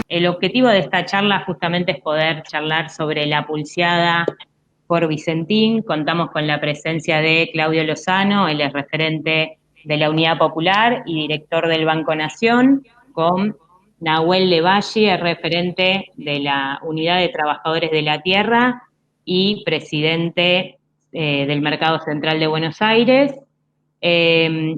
El objetivo de esta charla justamente es poder charlar sobre la pulseada por Vicentín. Contamos con la presencia de Claudio Lozano, él es referente de la Unidad Popular y director del Banco Nación, con Nahuel Levalle, es referente de la Unidad de Trabajadores de la Tierra y presidente del Mercado Central de Buenos Aires.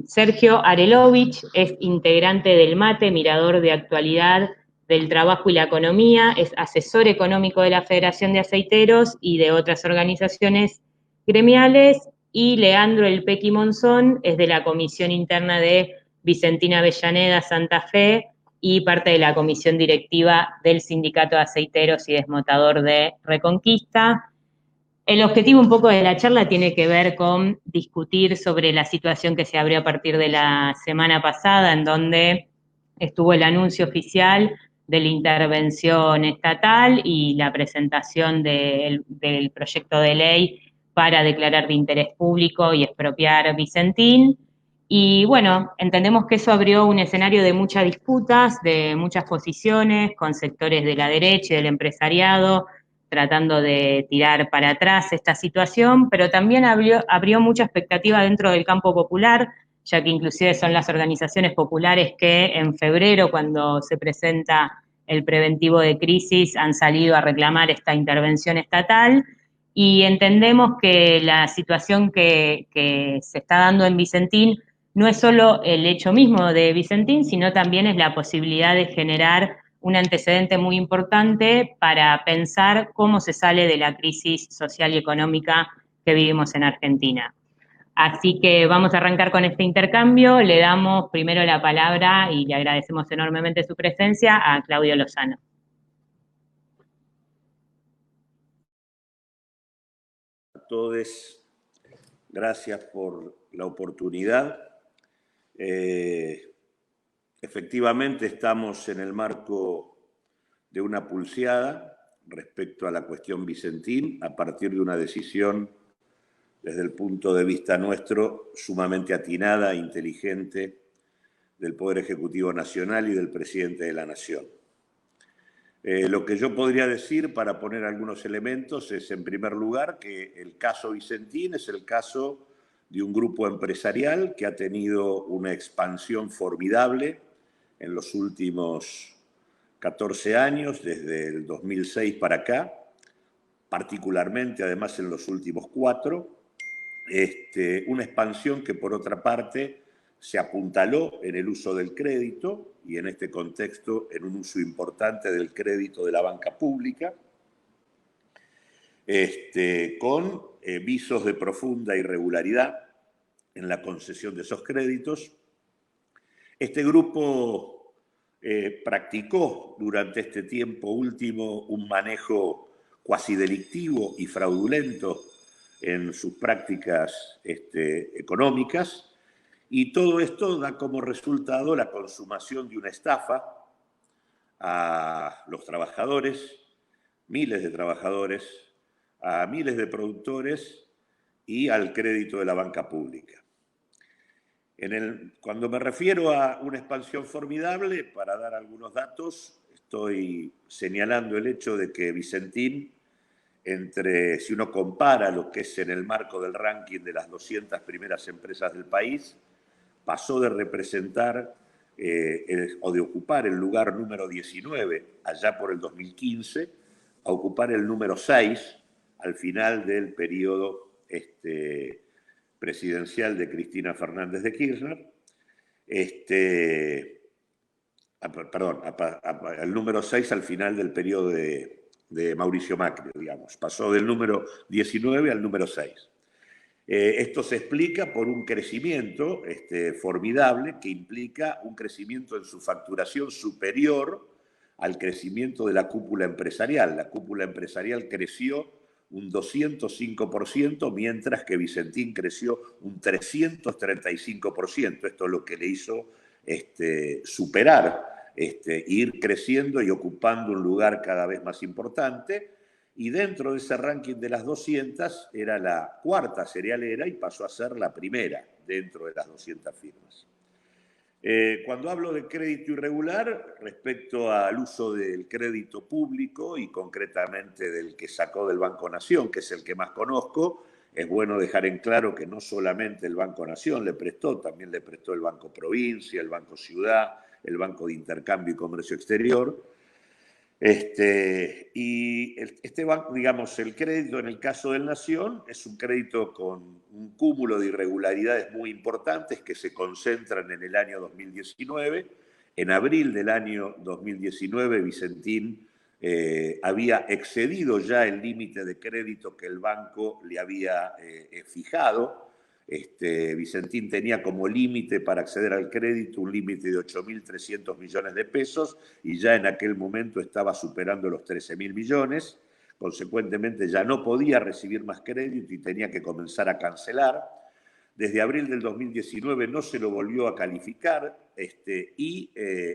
Sergio Arelovich es integrante del MATE, mirador de actualidad del trabajo y la economía, es asesor económico de la Federación de Aceiteros y de otras organizaciones gremiales, y Leandro El Pequi Monzón es de la Comisión Interna de Vicentina Avellaneda Santa Fe y parte de la comisión directiva del Sindicato de Aceiteros y Desmotador de Reconquista. El objetivo un poco de la charla tiene que ver con discutir sobre la situación que se abrió a partir de la semana pasada, en donde estuvo el anuncio oficial de la intervención estatal y la presentación del proyecto de ley para declarar de interés público y expropiar Vicentín. Y bueno, entendemos que eso abrió un escenario de muchas disputas, de muchas posiciones, con sectores de la derecha y del empresariado, tratando de tirar para atrás esta situación, pero también abrió mucha expectativa dentro del campo popular, ya que inclusive son las organizaciones populares que en febrero, cuando se presenta el preventivo de crisis, han salido a reclamar esta intervención estatal, y entendemos que la situación que se está dando en Vicentín no es solo el hecho mismo de Vicentín, sino también es la posibilidad de generar un antecedente muy importante para pensar cómo se sale de la crisis social y económica que vivimos en Argentina. Así que vamos a arrancar con este intercambio. Le damos primero la palabra y le agradecemos enormemente su presencia a Claudio Lozano. A todos, gracias por la oportunidad. Efectivamente, estamos en el marco de una pulseada respecto a la cuestión Vicentín, a partir de una decisión, desde el punto de vista nuestro, sumamente atinada e inteligente del Poder Ejecutivo Nacional y del Presidente de la Nación. Lo que yo podría decir, para poner algunos elementos, es, en primer lugar, que el caso Vicentín es el caso de un grupo empresarial que ha tenido una expansión formidable en los últimos 14 años, desde el 2006 para acá, particularmente, además, en los últimos 4. Una expansión que, por otra parte, se apuntaló en el uso del crédito y, en este contexto, en un uso importante del crédito de la banca pública, con visos de profunda irregularidad en la concesión de esos créditos. Este grupo practicó durante este tiempo último un manejo cuasi delictivo y fraudulento en sus prácticas económicas, y todo esto da como resultado la consumación de una estafa a los trabajadores, miles de trabajadores, a miles de productores y al crédito de la banca pública. Cuando me refiero a una expansión formidable, para dar algunos datos, estoy señalando el hecho de que Vicentín, si uno compara lo que es en el marco del ranking de las 200 primeras empresas del país, pasó de representar o de ocupar el lugar número 19 allá por el 2015 a ocupar el número 6 al final del periodo presidencial de Cristina Fernández de Kirchner. El número 6 al final del periodo de Mauricio Macri, digamos. Pasó del número 19 al número 6. Esto se explica por un crecimiento formidable que implica un crecimiento en su facturación superior al crecimiento de la cúpula empresarial. La cúpula empresarial creció un 205%, mientras que Vicentín creció un 335%. Esto es lo que le hizo superar, ir creciendo y ocupando un lugar cada vez más importante. Y dentro de ese ranking de las 200 era la cuarta cerealera y pasó a ser la primera dentro de las 200 firmas. Cuando hablo de crédito irregular, respecto al uso del crédito público y concretamente del que sacó del Banco Nación, que es el que más conozco, es bueno dejar en claro que no solamente el Banco Nación le prestó, también le prestó el Banco Provincia, el Banco Ciudad, el Banco de Intercambio y Comercio Exterior. Este banco, digamos, el crédito en el caso del Nación es un crédito con un cúmulo de irregularidades muy importantes que se concentran en el año 2019. En abril del año 2019, Vicentín había excedido ya el límite de crédito que el banco le había fijado. Vicentín tenía como límite para acceder al crédito un límite de 8.300 millones de pesos y ya en aquel momento estaba superando los 13.000 millones. Consecuentemente ya no podía recibir más crédito y tenía que comenzar a cancelar. Desde abril del 2019 no se lo volvió a calificar y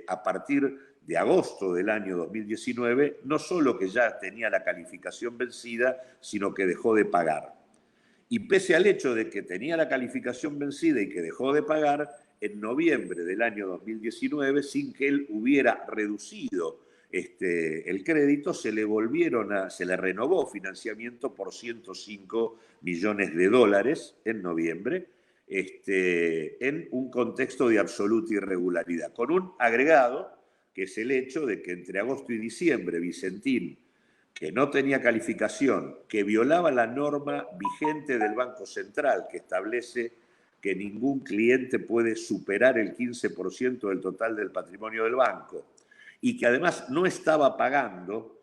a partir de agosto del año 2019 no solo que ya tenía la calificación vencida, sino que dejó de pagar. Y pese al hecho de que tenía la calificación vencida y que dejó de pagar, en noviembre del año 2019, sin que él hubiera reducido el crédito, se le renovó financiamiento por 105 millones de dólares en noviembre, en un contexto de absoluta irregularidad, con un agregado que es el hecho de que entre agosto y diciembre Vicentín, que no tenía calificación, que violaba la norma vigente del Banco Central, que establece que ningún cliente puede superar el 15% del total del patrimonio del banco, y que además no estaba pagando,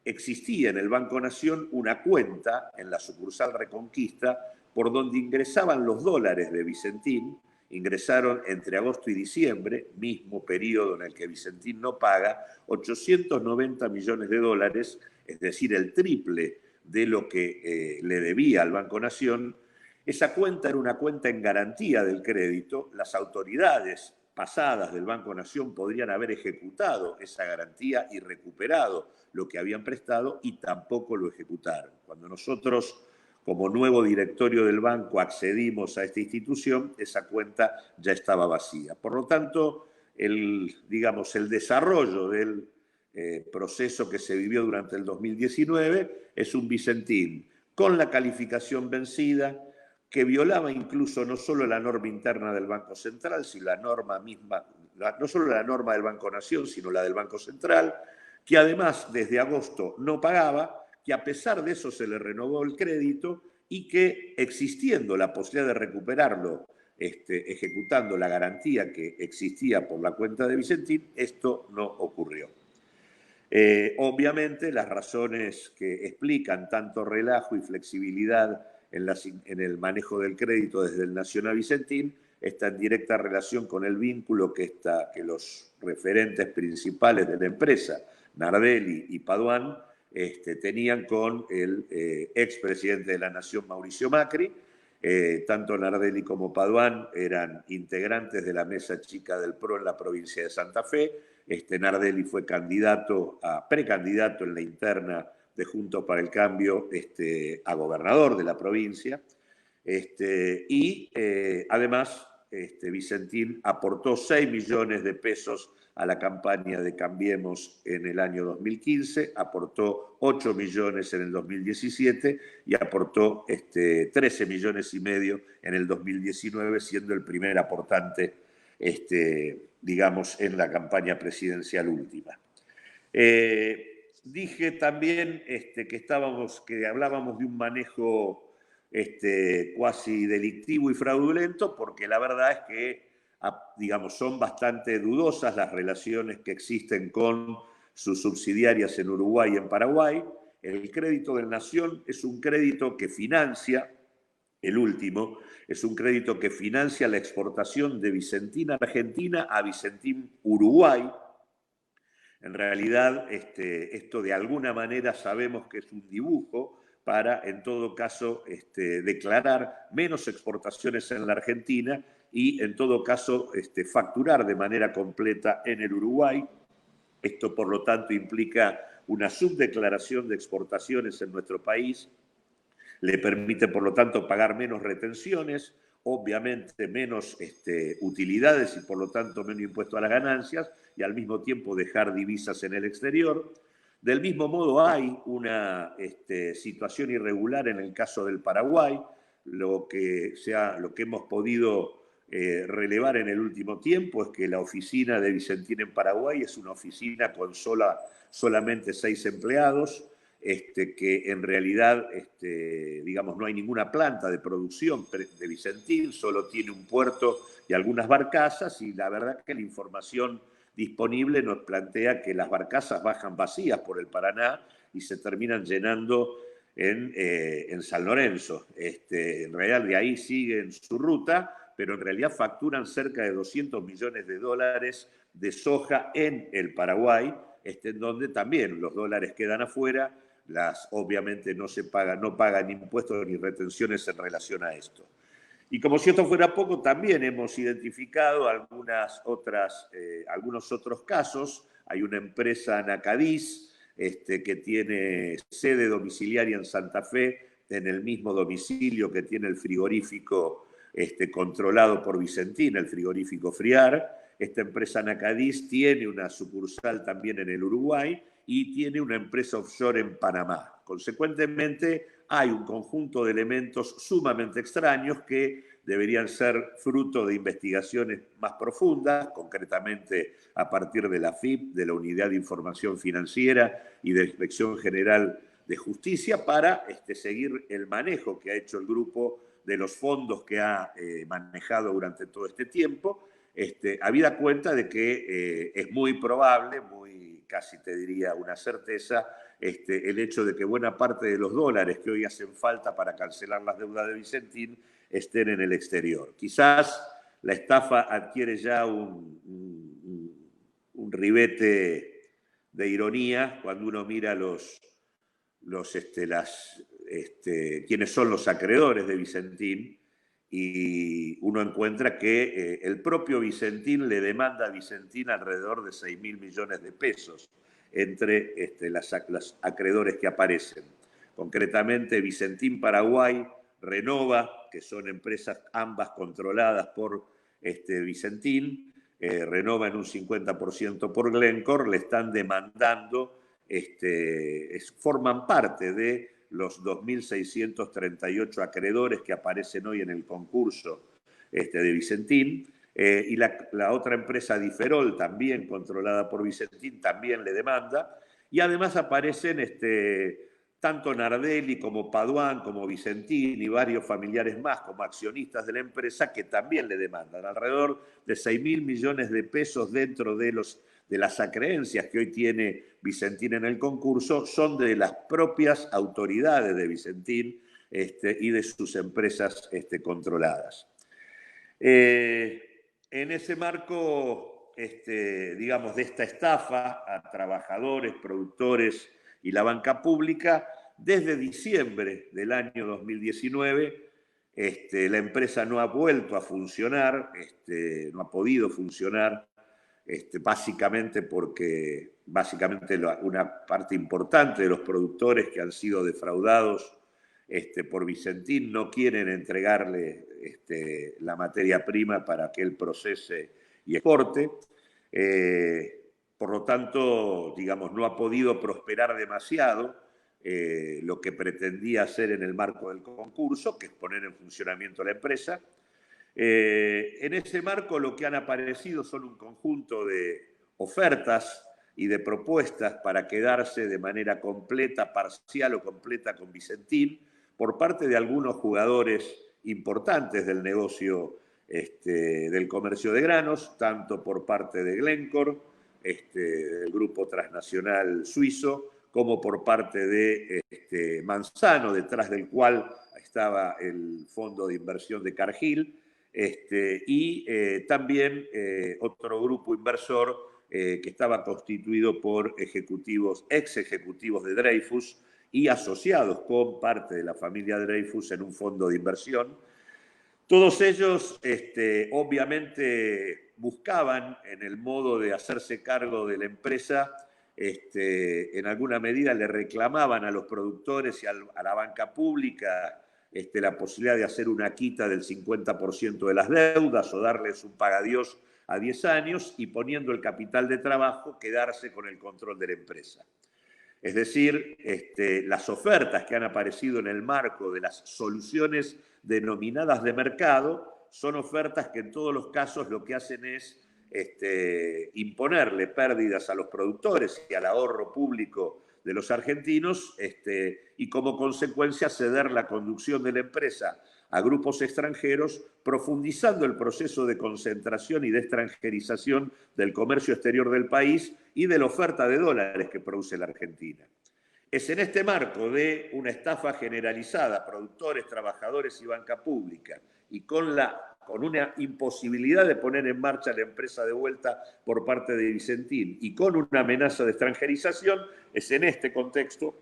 existía en el Banco Nación una cuenta en la sucursal Reconquista por donde ingresaban los dólares de Vicentín. Ingresaron entre agosto y diciembre, mismo periodo en el que Vicentín no paga, 890 millones de dólares, es decir, el triple de lo que le debía al Banco Nación. Esa cuenta era una cuenta en garantía del crédito. Las autoridades pasadas del Banco Nación podrían haber ejecutado esa garantía y recuperado lo que habían prestado y tampoco lo ejecutaron. Cuando nosotros, como nuevo directorio del banco, accedimos a esta institución, esa cuenta ya estaba vacía. Por lo tanto, el desarrollo del proceso que se vivió durante el 2019 es un Vicentín con la calificación vencida, que violaba incluso no solo la norma interna del Banco Central, sino la norma misma, no solo la norma del Banco Nación, sino la del Banco Central, que además desde agosto no pagaba, que a pesar de eso se le renovó el crédito y que existiendo la posibilidad de recuperarlo ejecutando la garantía que existía por la cuenta de Vicentín, esto no ocurrió. Obviamente las razones que explican tanto relajo y flexibilidad en el manejo del crédito desde el Nación a Vicentín está en directa relación con el vínculo que los referentes principales de la empresa, Nardelli y Padoan, tenían con el expresidente de la Nación, Mauricio Macri. Tanto Nardelli como Padoan eran integrantes de la mesa chica del PRO en la provincia de Santa Fe. Nardelli fue precandidato en la interna de Juntos para el Cambio a gobernador de la provincia. Además, Vicentín aportó 6 millones de pesos a la campaña de Cambiemos en el año 2015, aportó 8 millones en el 2017 y aportó 13 millones y medio en el 2019, siendo el primer aportante, en la campaña presidencial última. Dije también que hablábamos de un manejo cuasi delictivo y fraudulento, porque la verdad es que son bastante dudosas las relaciones que existen con sus subsidiarias en Uruguay y en Paraguay. El crédito del Nación es un crédito que financia, el último, es un crédito que financia la exportación de Vicentín Argentina a Vicentín Uruguay. En realidad, esto de alguna manera sabemos que es un dibujo para, en todo caso, declarar menos exportaciones en la Argentina y, en todo caso, facturar de manera completa en el Uruguay. Esto, por lo tanto, implica una subdeclaración de exportaciones en nuestro país. Le permite, por lo tanto, pagar menos retenciones, obviamente menos utilidades y por lo tanto menos impuesto a las ganancias y al mismo tiempo dejar divisas en el exterior. Del mismo modo hay una situación irregular en el caso del Paraguay, lo que hemos podido relevar en el último tiempo es que la oficina de Vicentín en Paraguay es una oficina con solamente 6 empleados, que en realidad, digamos, no hay ninguna planta de producción de Vicentín, solo tiene un puerto y algunas barcazas, y la verdad que la información disponible nos plantea que las barcazas bajan vacías por el Paraná y se terminan llenando en San Lorenzo. En realidad de ahí siguen su ruta, pero en realidad facturan cerca de 200 millones de dólares de soja en el Paraguay, en donde también los dólares quedan afuera, obviamente no pagan impuestos ni retenciones en relación a esto. Y como si esto fuera poco, también hemos identificado algunos otros casos. Hay una empresa Anacadís que tiene sede domiciliaria en Santa Fe, en el mismo domicilio que tiene el frigorífico controlado por Vicentín, el frigorífico Friar. Esta empresa Anacadís tiene una sucursal también en el Uruguay y tiene una empresa offshore en Panamá. Consecuentemente, hay un conjunto de elementos sumamente extraños que deberían ser fruto de investigaciones más profundas, concretamente a partir de la AFIP, de la Unidad de Información Financiera y de la Inspección General de Justicia, para seguir el manejo que ha hecho el grupo de los fondos que ha manejado durante todo este tiempo, habida cuenta de que es muy probable, casi te diría una certeza, el hecho de que buena parte de los dólares que hoy hacen falta para cancelar las deudas de Vicentín estén en el exterior. Quizás la estafa adquiere ya un ribete de ironía cuando uno mira quiénes son los acreedores de Vicentín, y uno encuentra que el propio Vicentín le demanda a Vicentín alrededor de 6.000 millones de pesos entre los acreedores que aparecen. Concretamente, Vicentín Paraguay, Renova, que son empresas ambas controladas por Vicentín, Renova en un 50% por Glencore, le están demandando, forman parte de los 2.638 acreedores que aparecen hoy en el concurso de Vicentín, y la otra empresa Diferol, también controlada por Vicentín, también le demanda, y además aparecen tanto Nardelli como Paduan, como Vicentín y varios familiares más como accionistas de la empresa que también le demandan alrededor de 6.000 millones de pesos dentro de las acreencias que hoy tiene Vicentín en el concurso, son de las propias autoridades de Vicentín y de sus empresas controladas. En ese marco, digamos, de esta estafa a trabajadores, productores y la banca pública, desde diciembre del año 2019, la empresa no ha vuelto a funcionar, no ha podido funcionar, básicamente porque una parte importante de los productores que han sido defraudados por Vicentín no quieren entregarle la materia prima para que él procese y exporte. Por lo tanto, digamos, no ha podido prosperar demasiado lo que pretendía hacer en el marco del concurso, que es poner en funcionamiento la empresa. En ese marco lo que han aparecido son un conjunto de ofertas y de propuestas para quedarse de manera completa, parcial o completa con Vicentín por parte de algunos jugadores importantes del negocio del comercio de granos, tanto por parte de Glencore, del grupo transnacional suizo, como por parte de Manzano, detrás del cual estaba el fondo de inversión de Cargill, y también otro grupo inversor que estaba constituido por ex ejecutivos de Dreyfus y asociados con parte de la familia Dreyfus en un fondo de inversión. Todos ellos obviamente buscaban en el modo de hacerse cargo de la empresa, en alguna medida le reclamaban a los productores y a la banca pública la posibilidad de hacer una quita del 50% de las deudas o darles un pagadiós a 10 años y poniendo el capital de trabajo, quedarse con el control de la empresa. Es decir, las ofertas que han aparecido en el marco de las soluciones denominadas de mercado son ofertas que en todos los casos lo que hacen es imponerle pérdidas a los productores y al ahorro público de los argentinos y como consecuencia ceder la conducción de la empresa a grupos extranjeros, profundizando el proceso de concentración y de extranjerización del comercio exterior del país y de la oferta de dólares que produce la Argentina. Es en este marco de una estafa generalizada a productores, trabajadores y banca pública y con una imposibilidad de poner en marcha la empresa de vuelta por parte de Vicentín y con una amenaza de extranjerización, es en este contexto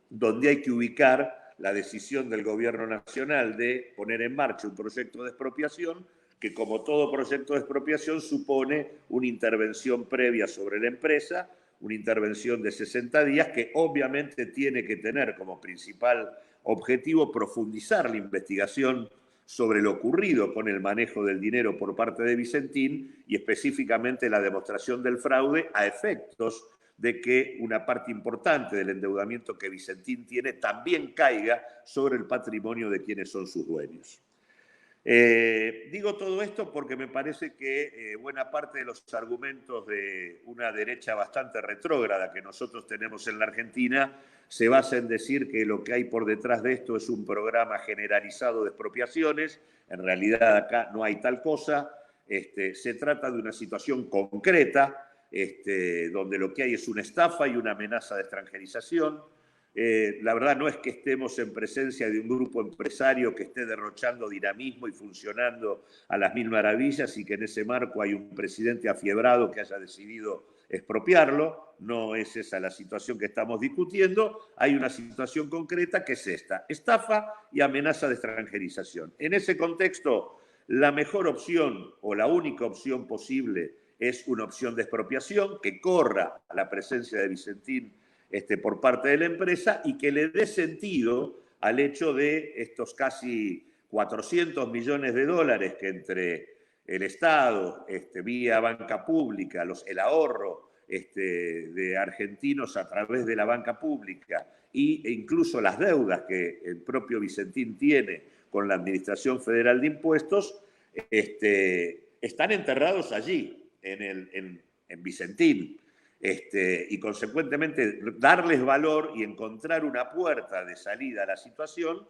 donde hay que ubicar la decisión del gobierno nacional de poner en marcha un proyecto de expropiación que, como todo proyecto de expropiación, supone una intervención previa sobre la empresa, una intervención de 60 días que obviamente tiene que tener como principal objetivo profundizar la investigación sobre lo ocurrido con el manejo del dinero por parte de Vicentín y específicamente la demostración del fraude a efectos de que una parte importante del endeudamiento que Vicentín tiene también caiga sobre el patrimonio de quienes son sus dueños. Digo todo esto porque me parece que buena parte de los argumentos de una derecha bastante retrógrada que nosotros tenemos en la Argentina se basa en decir que lo que hay por detrás de esto es un programa generalizado de expropiaciones. En realidad acá no hay tal cosa. Se trata de una situación concreta donde lo que hay es una estafa y una amenaza de extranjerización. La verdad no es que estemos en presencia de un grupo empresario que esté derrochando dinamismo y funcionando a las mil maravillas y que en ese marco hay un presidente afiebrado que haya decidido expropiarlo. No es esa la situación que estamos discutiendo. Hay una situación concreta que es esta: estafa y amenaza de extranjerización. En ese contexto, la mejor opción o la única opción posible es una opción de expropiación que corra a la presencia de Vicentín por parte de la empresa y que le dé sentido al hecho de estos casi 400 millones de dólares que entre el Estado, vía banca pública, el ahorro de argentinos a través de la banca pública e incluso las deudas que el propio Vicentín tiene con la Administración Federal de Impuestos, están enterrados allí, en Vicentín. Y consecuentemente darles valor y encontrar una puerta de salida a la situación,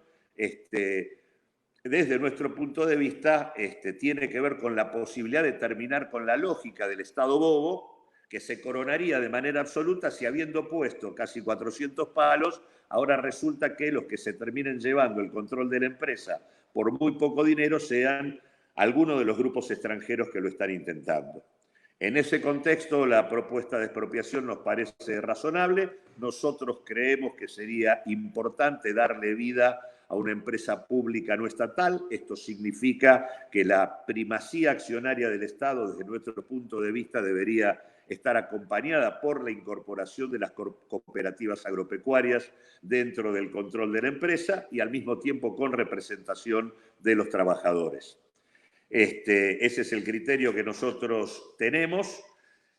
desde nuestro punto de vista, tiene que ver con la posibilidad de terminar con la lógica del Estado bobo, que se coronaría de manera absoluta si, habiendo puesto casi 400 palos, ahora resulta que los que se terminen llevando el control de la empresa por muy poco dinero sean algunos de los grupos extranjeros que lo están intentando. En ese contexto, la propuesta de expropiación nos parece razonable. Nosotros creemos que sería importante darle vida a una empresa pública no estatal. Esto significa que la primacía accionaria del Estado, desde nuestro punto de vista, debería estar acompañada por la incorporación de las cooperativas agropecuarias dentro del control de la empresa y al mismo tiempo con representación de los trabajadores. Ese es el criterio que nosotros tenemos.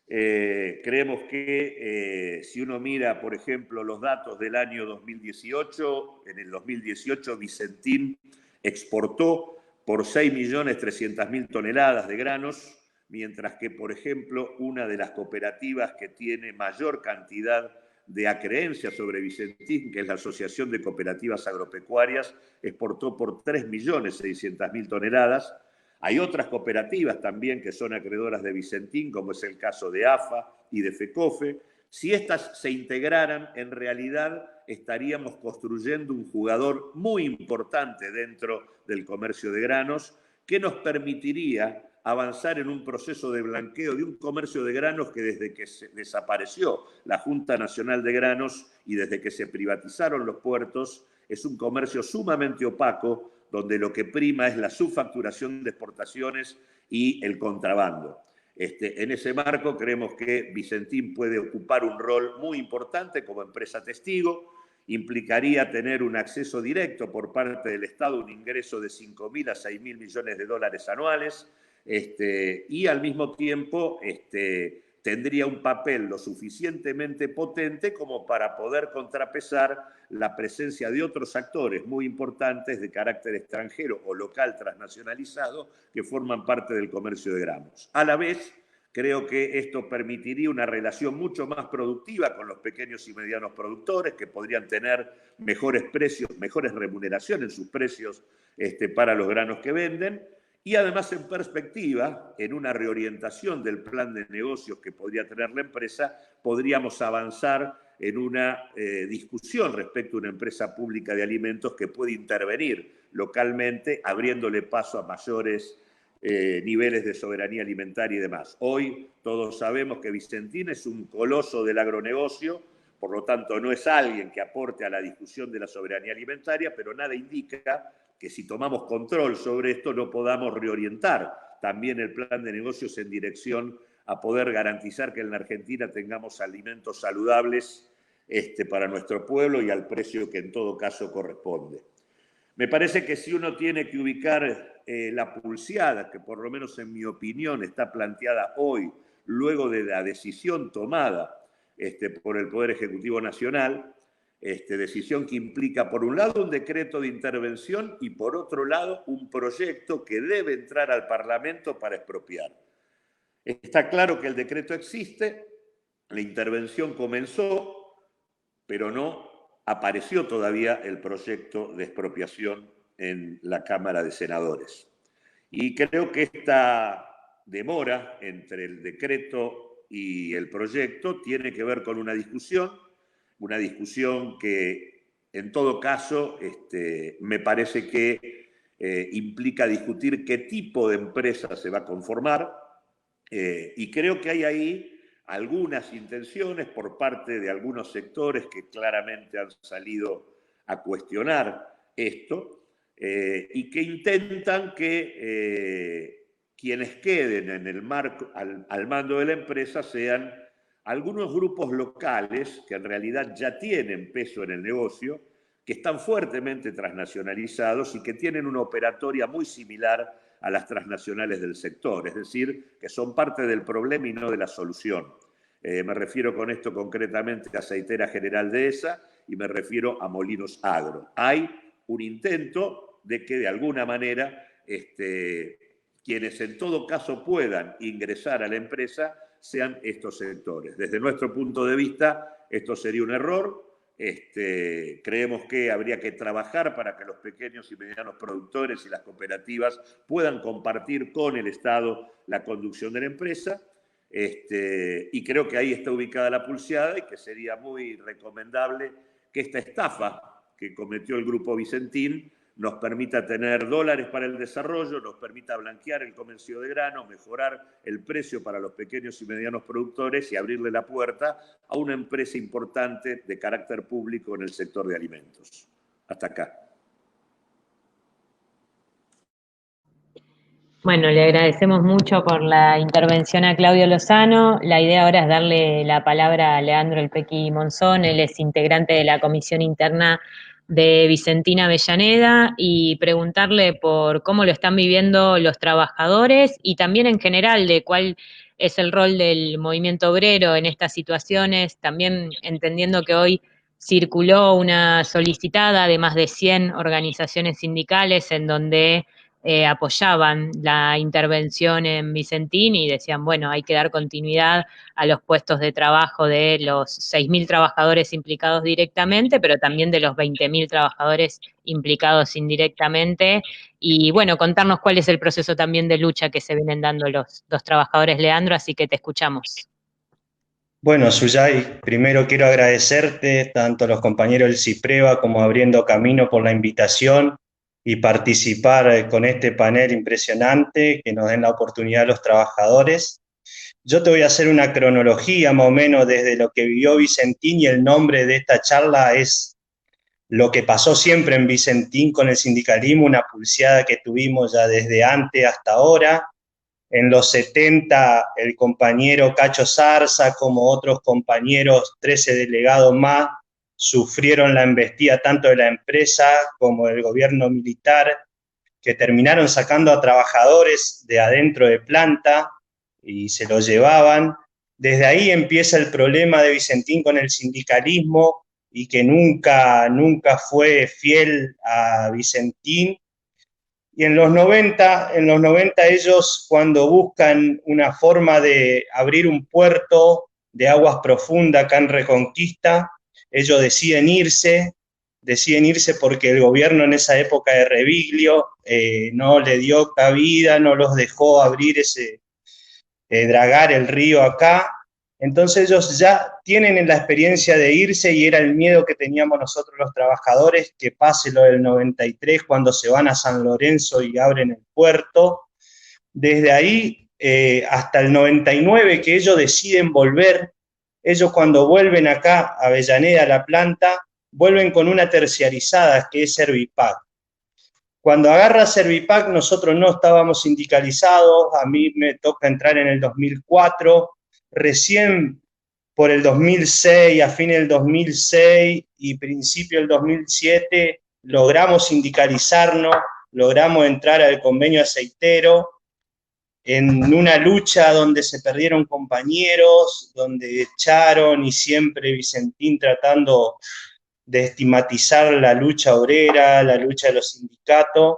Creemos que si uno mira, por ejemplo, los datos del año 2018, en el 2018 Vicentín exportó por 6.300.000 toneladas de granos, mientras que, por ejemplo, una de las cooperativas que tiene mayor cantidad de acreencias sobre Vicentín, que es la Asociación de Cooperativas Agropecuarias, exportó por 3.600.000 toneladas. Hay otras cooperativas también que son acreedoras de Vicentín, como es el caso de AFA y de FECOFE. Si estas se integraran, en realidad estaríamos construyendo un jugador muy importante dentro del comercio de granos que nos permitiría avanzar en un proceso de blanqueo de un comercio de granos que, desde que desapareció la Junta Nacional de Granos y desde que se privatizaron los puertos, es un comercio sumamente opaco, donde lo que prima es la subfacturación de exportaciones y el contrabando. En ese marco creemos que Vicentín puede ocupar un rol muy importante como empresa testigo implicaría tener un acceso directo por parte del Estado, un ingreso de 5.000 a 6.000 millones de dólares anuales, y al mismo tiempo tendría un papel lo suficientemente potente como para poder contrapesar la presencia de otros actores muy importantes de carácter extranjero o local transnacionalizado que forman parte del comercio de gramos. A la vez, creo que esto permitiría una relación mucho más productiva con los pequeños y medianos productores, que podrían tener mejores precios, mejores remuneraciones en sus precios para los granos que venden, y además en perspectiva, en una reorientación del plan de negocios que podría tener la empresa, podríamos avanzar en una discusión respecto a una empresa pública de alimentos que puede intervenir localmente, abriéndole paso a mayores niveles de soberanía alimentaria y demás. Hoy todos sabemos que Vicentín es un coloso del agronegocio, por lo tanto no es alguien que aporte a la discusión de la soberanía alimentaria, pero nada indica que si tomamos control sobre esto no podamos reorientar también el plan de negocios en dirección a poder garantizar que en la Argentina tengamos alimentos saludables para nuestro pueblo y al precio que en todo caso corresponde. Me parece que si uno tiene que ubicar la pulseada, que por lo menos en mi opinión está planteada hoy, luego de la decisión tomada por el Poder Ejecutivo Nacional, decisión que implica, por un lado, un decreto de intervención y, por otro lado, un proyecto que debe entrar al Parlamento para expropiar. Está claro que el decreto existe, la intervención comenzó, pero no apareció todavía el proyecto de expropiación en la Cámara de Senadores. Y creo que esta demora entre el decreto y el proyecto tiene que ver con una discusión que en todo caso me parece que implica discutir qué tipo de empresa se va a conformar, y creo que hay ahí algunas intenciones por parte de algunos sectores que claramente han salido a cuestionar esto, y que intentan que quienes queden en el marco, al mando de la empresa sean algunos grupos locales que en realidad ya tienen peso en el negocio, que están fuertemente transnacionalizados y que tienen una operatoria muy similar a las transnacionales del sector, es decir, que son parte del problema y no de la solución. Me refiero con esto concretamente a Aceitera General Dehesa y me refiero a Molinos Agro. Hay un intento de que de alguna manera quienes en todo caso puedan ingresar a la empresa sean estos sectores. Desde nuestro punto de vista, esto sería un error. Creemos que habría que trabajar para que los pequeños y medianos productores y las cooperativas puedan compartir con el Estado la conducción de la empresa, y creo que ahí está ubicada la pulseada y que sería muy recomendable que esta estafa que cometió el Grupo Vicentín nos permita tener dólares para el desarrollo, nos permita blanquear el comercio de grano, mejorar el precio para los pequeños y medianos productores y abrirle la puerta a una empresa importante de carácter público en el sector de alimentos. Hasta acá. Bueno, le agradecemos mucho por la intervención a Claudio Lozano. La idea ahora es darle la palabra a Leandro El Pequi Monzón. Él es integrante de la Comisión Interna de Vicentín Avellaneda, y preguntarle por cómo lo están viviendo los trabajadores y también en general de cuál es el rol del movimiento obrero en estas situaciones, también entendiendo que hoy circuló una solicitada de más de 100 organizaciones sindicales en donde apoyaban la intervención en Vicentín y decían, bueno, hay que dar continuidad a los puestos de trabajo de los 6.000 trabajadores implicados directamente, pero también de los 20.000 trabajadores implicados indirectamente. Y bueno, contarnos cuál es el proceso también de lucha que se vienen dando los trabajadores, Leandro, así que te escuchamos. Bueno, Suyay, primero quiero agradecerte tanto a los compañeros del CIPREVA como Abriendo Camino por la invitación y participar con este panel impresionante que nos den la oportunidad a los trabajadores. Yo te voy a hacer una cronología más o menos desde lo que vivió Vicentín, y el nombre de esta charla es lo que pasó siempre en Vicentín con el sindicalismo, una pulseada que tuvimos ya desde antes hasta ahora. En los 70, el compañero Cacho Zarza, como otros compañeros, 13 delegados más, sufrieron la embestida tanto de la empresa como del gobierno militar, que terminaron sacando a trabajadores de adentro de planta y se los llevaban. Desde ahí empieza el problema de Vicentín con el sindicalismo y que nunca fue fiel a Vicentín. Y en los 90 ellos, cuando buscan una forma de abrir un puerto de aguas profundas acá en Reconquista, ellos deciden irse porque el gobierno en esa época de Reviglio no le dio cabida, no los dejó abrir dragar el río acá. Entonces ellos ya tienen la experiencia de irse y era el miedo que teníamos nosotros los trabajadores, que pase lo del 93 cuando se van a San Lorenzo y abren el puerto. Desde ahí hasta el 99 que ellos deciden volver, ellos cuando vuelven acá a Avellaneda, a la planta, vuelven con una terciarizada que es Servipac. Cuando agarra Servipac nosotros no estábamos sindicalizados, a mí me toca entrar en el 2004, recién por el 2006, a fin del 2006 y principio del 2007, logramos sindicalizarnos, logramos entrar al convenio aceitero, en una lucha donde se perdieron compañeros, donde echaron y siempre Vicentín tratando de estigmatizar la lucha obrera, la lucha de los sindicatos.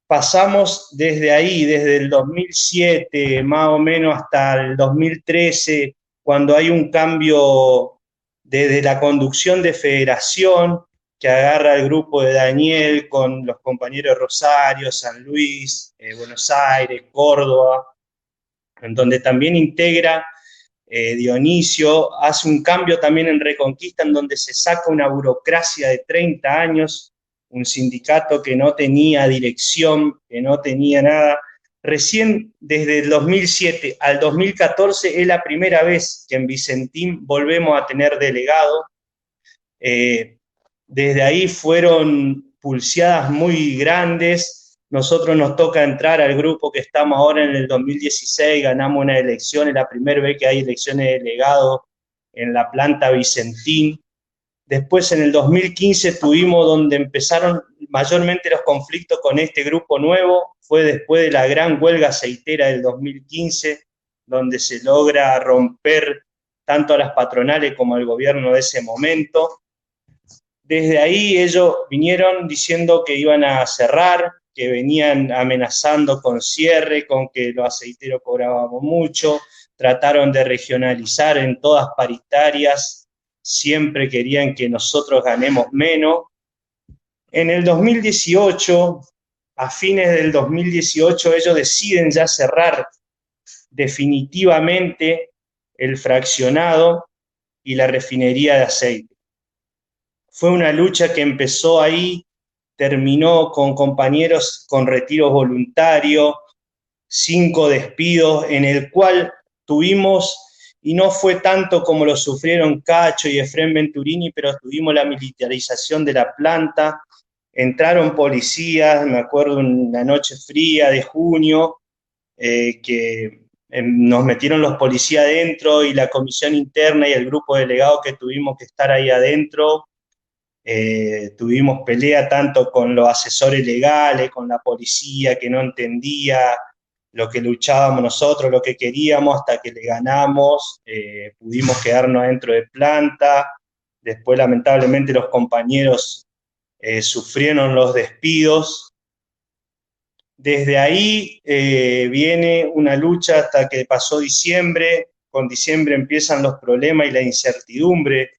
Pasamos desde ahí, desde el 2007 más o menos hasta el 2013, cuando hay un cambio desde la conducción de Federación, que agarra el grupo de Daniel con los compañeros de Rosario, San Luis, Buenos Aires, Córdoba, en donde también integra Dionisio, hace un cambio también en Reconquista, en donde se saca una burocracia de 30 años, un sindicato que no tenía dirección, que no tenía nada. Recién desde el 2007 al 2014 es la primera vez que en Vicentín volvemos a tener delegado. Desde ahí fueron pulseadas muy grandes. Nosotros nos toca entrar al grupo que estamos ahora en el 2016, ganamos una elección, es la primera vez que hay elecciones de delegado en la planta Vicentín. Después en el 2015 tuvimos donde empezaron mayormente los conflictos con este grupo nuevo, fue después de la gran huelga aceitera del 2015, donde se logra romper tanto a las patronales como al gobierno de ese momento. Desde ahí ellos vinieron diciendo que iban a cerrar, que venían amenazando con cierre, con que los aceiteros cobrábamos mucho, trataron de regionalizar en todas paritarias, siempre querían que nosotros ganemos menos. En el 2018, a fines del 2018, ellos deciden ya cerrar definitivamente el fraccionado y la refinería de aceite. Fue una lucha que empezó ahí, terminó con compañeros con retiros voluntarios, 5 despidos, en el cual tuvimos, y no fue tanto como lo sufrieron Cacho y Efrén Venturini, pero tuvimos la militarización de la planta, entraron policías, me acuerdo una noche fría de junio, que nos metieron los policías adentro y la comisión interna y el grupo de delegados que tuvimos que estar ahí adentro. Tuvimos pelea tanto con los asesores legales, con la policía que no entendía lo que luchábamos nosotros, lo que queríamos, hasta que le ganamos, pudimos quedarnos dentro de planta. Después lamentablemente los compañeros sufrieron los despidos. Desde ahí viene una lucha hasta que pasó diciembre. Con diciembre empiezan los problemas y la incertidumbre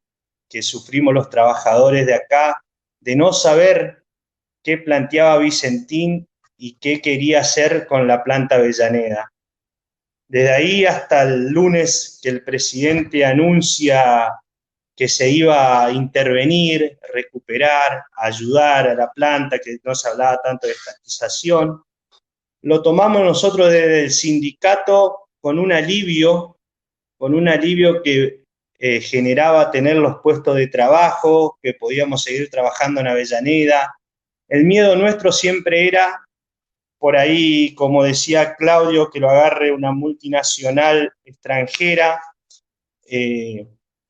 que sufrimos los trabajadores de acá, de no saber qué planteaba Vicentín y qué quería hacer con la planta Avellaneda. Desde ahí hasta el lunes que el presidente anuncia que se iba a intervenir, recuperar, ayudar a la planta, que no se hablaba tanto de estatización, lo tomamos nosotros desde el sindicato con un alivio que generaba tener los puestos de trabajo, que podíamos seguir trabajando en Avellaneda. El miedo nuestro siempre era, por ahí, como decía Claudio, que lo agarre una multinacional extranjera,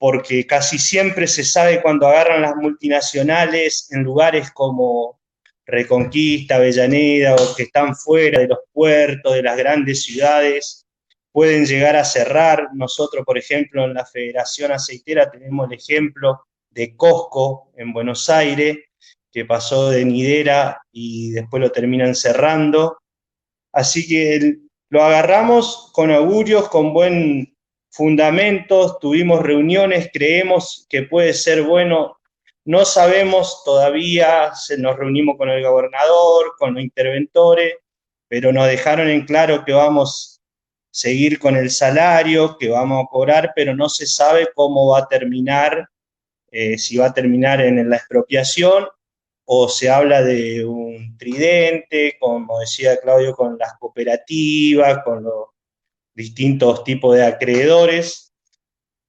porque casi siempre se sabe cuando agarran las multinacionales en lugares como Reconquista, Avellaneda, o que están fuera de los puertos, de las grandes ciudades, pueden llegar a cerrar. Nosotros, por ejemplo, en la Federación Aceitera tenemos el ejemplo de Cosco en Buenos Aires, que pasó de Nidera y después lo terminan cerrando. Así que lo agarramos con augurios, con buen fundamentos, tuvimos reuniones, creemos que puede ser bueno. No sabemos todavía, nos reunimos con el gobernador, con los interventores, pero nos dejaron en claro que vamos a seguir con el salario, que vamos a cobrar, pero no se sabe cómo va a terminar, si va a terminar en la expropiación o se habla de un tridente, como decía Claudio, con las cooperativas, con los distintos tipos de acreedores.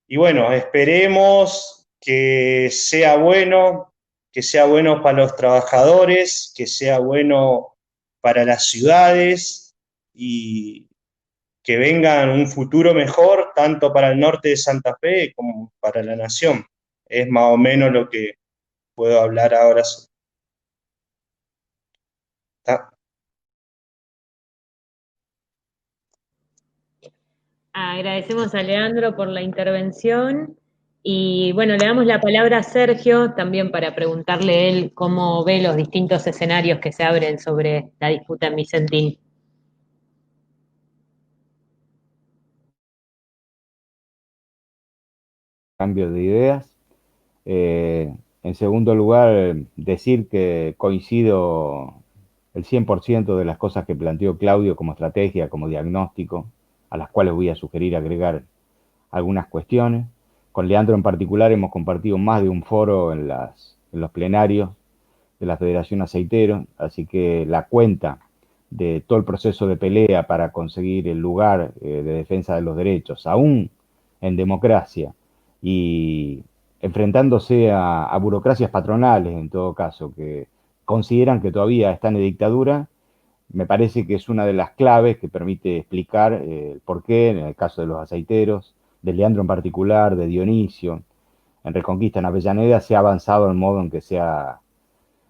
Y bueno, esperemos que sea bueno para los trabajadores, que sea bueno para las ciudades y que venga un futuro mejor tanto para el norte de Santa Fe como para la nación. Es más o menos lo que puedo hablar ahora. Agradecemos a Leandro por la intervención y bueno, le damos la palabra a Sergio también para preguntarle él cómo ve los distintos escenarios que se abren sobre la disputa en Vicentín. Cambio de ideas. En segundo lugar, decir que coincido el 100% de las cosas que planteó Claudio como estrategia, como diagnóstico, a las cuales voy a sugerir agregar algunas cuestiones. Con Leandro en particular hemos compartido más de un foro en los plenarios de la Federación Aceitero, así que la cuenta de todo el proceso de pelea para conseguir el lugar de defensa de los derechos, aún en democracia, y enfrentándose a burocracias patronales, en todo caso, que consideran que todavía están en dictadura, me parece que es una de las claves que permite explicar el por qué, en el caso de los aceiteros, de Leandro en particular, de Dionisio, en Reconquista, en Avellaneda, se ha avanzado el modo en que se ha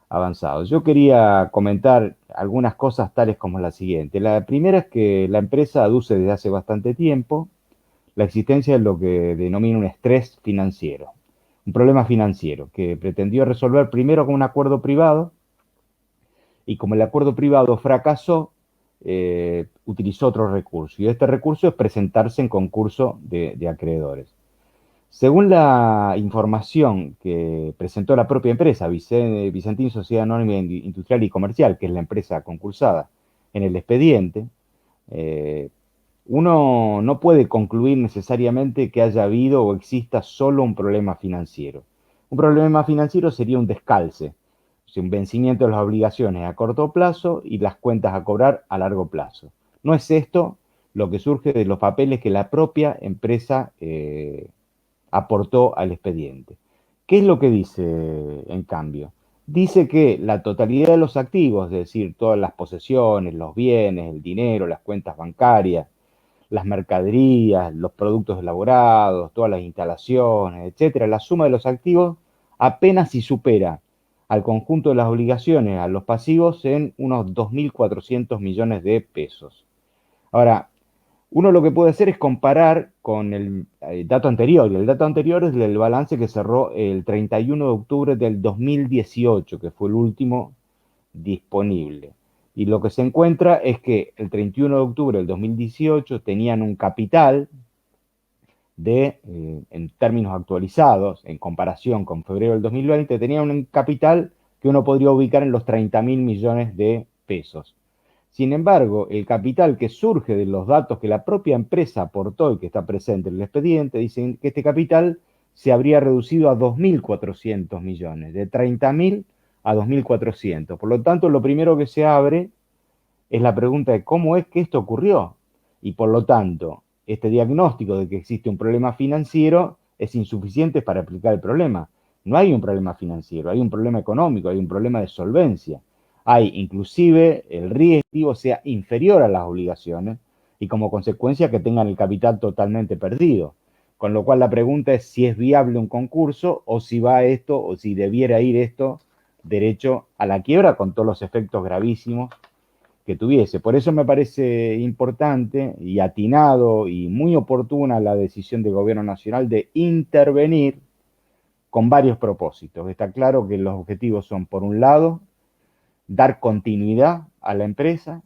avanzado. Yo quería comentar algunas cosas tales como la siguiente. La primera es que la empresa aduce desde hace bastante tiempo la existencia de lo que denomina un estrés financiero, un problema financiero que pretendió resolver primero con un acuerdo privado y como el acuerdo privado fracasó, utilizó otro recurso y este recurso es presentarse en concurso de acreedores. Según la información que presentó la propia empresa, Vicentín Sociedad Anónima Industrial y Comercial, que es la empresa concursada en el expediente, uno no puede concluir necesariamente que haya habido o exista solo un problema financiero. Un problema financiero sería un descalce, un vencimiento de las obligaciones a corto plazo y las cuentas a cobrar a largo plazo. No es esto lo que surge de los papeles que la propia empresa aportó al expediente. ¿Qué es lo que dice, en cambio? Dice que la totalidad de los activos, es decir, todas las posesiones, los bienes, el dinero, las cuentas bancarias, las mercaderías, los productos elaborados, todas las instalaciones, etcétera, la suma de los activos apenas si supera al conjunto de las obligaciones, a los pasivos, en unos 2.400 millones de pesos. Ahora, uno lo que puede hacer es comparar con el dato anterior, y el dato anterior es el balance que cerró el 31 de octubre del 2018, que fue el último disponible. Y lo que se encuentra es que el 31 de octubre del 2018 tenían un capital en términos actualizados, en comparación con febrero del 2020, tenían un capital que uno podría ubicar en los 30.000 millones de pesos. Sin embargo, el capital que surge de los datos que la propia empresa aportó y que está presente en el expediente, dicen que este capital se habría reducido a 2.400 millones, de 30.000 a 2.400. Por lo tanto, lo primero que se abre es la pregunta de cómo es que esto ocurrió. Y por lo tanto, este diagnóstico de que existe un problema financiero es insuficiente para explicar el problema. No hay un problema financiero, hay un problema económico, hay un problema de solvencia. Hay inclusive el riesgo sea inferior a las obligaciones y como consecuencia que tengan el capital totalmente perdido. Con lo cual la pregunta es si es viable un concurso o si va esto o si debiera ir esto derecho a la quiebra con todos los efectos gravísimos que tuviese. Por eso me parece importante y atinado y muy oportuna la decisión del Gobierno Nacional de intervenir con varios propósitos. Está claro que los objetivos son, por un lado, dar continuidad a la empresa,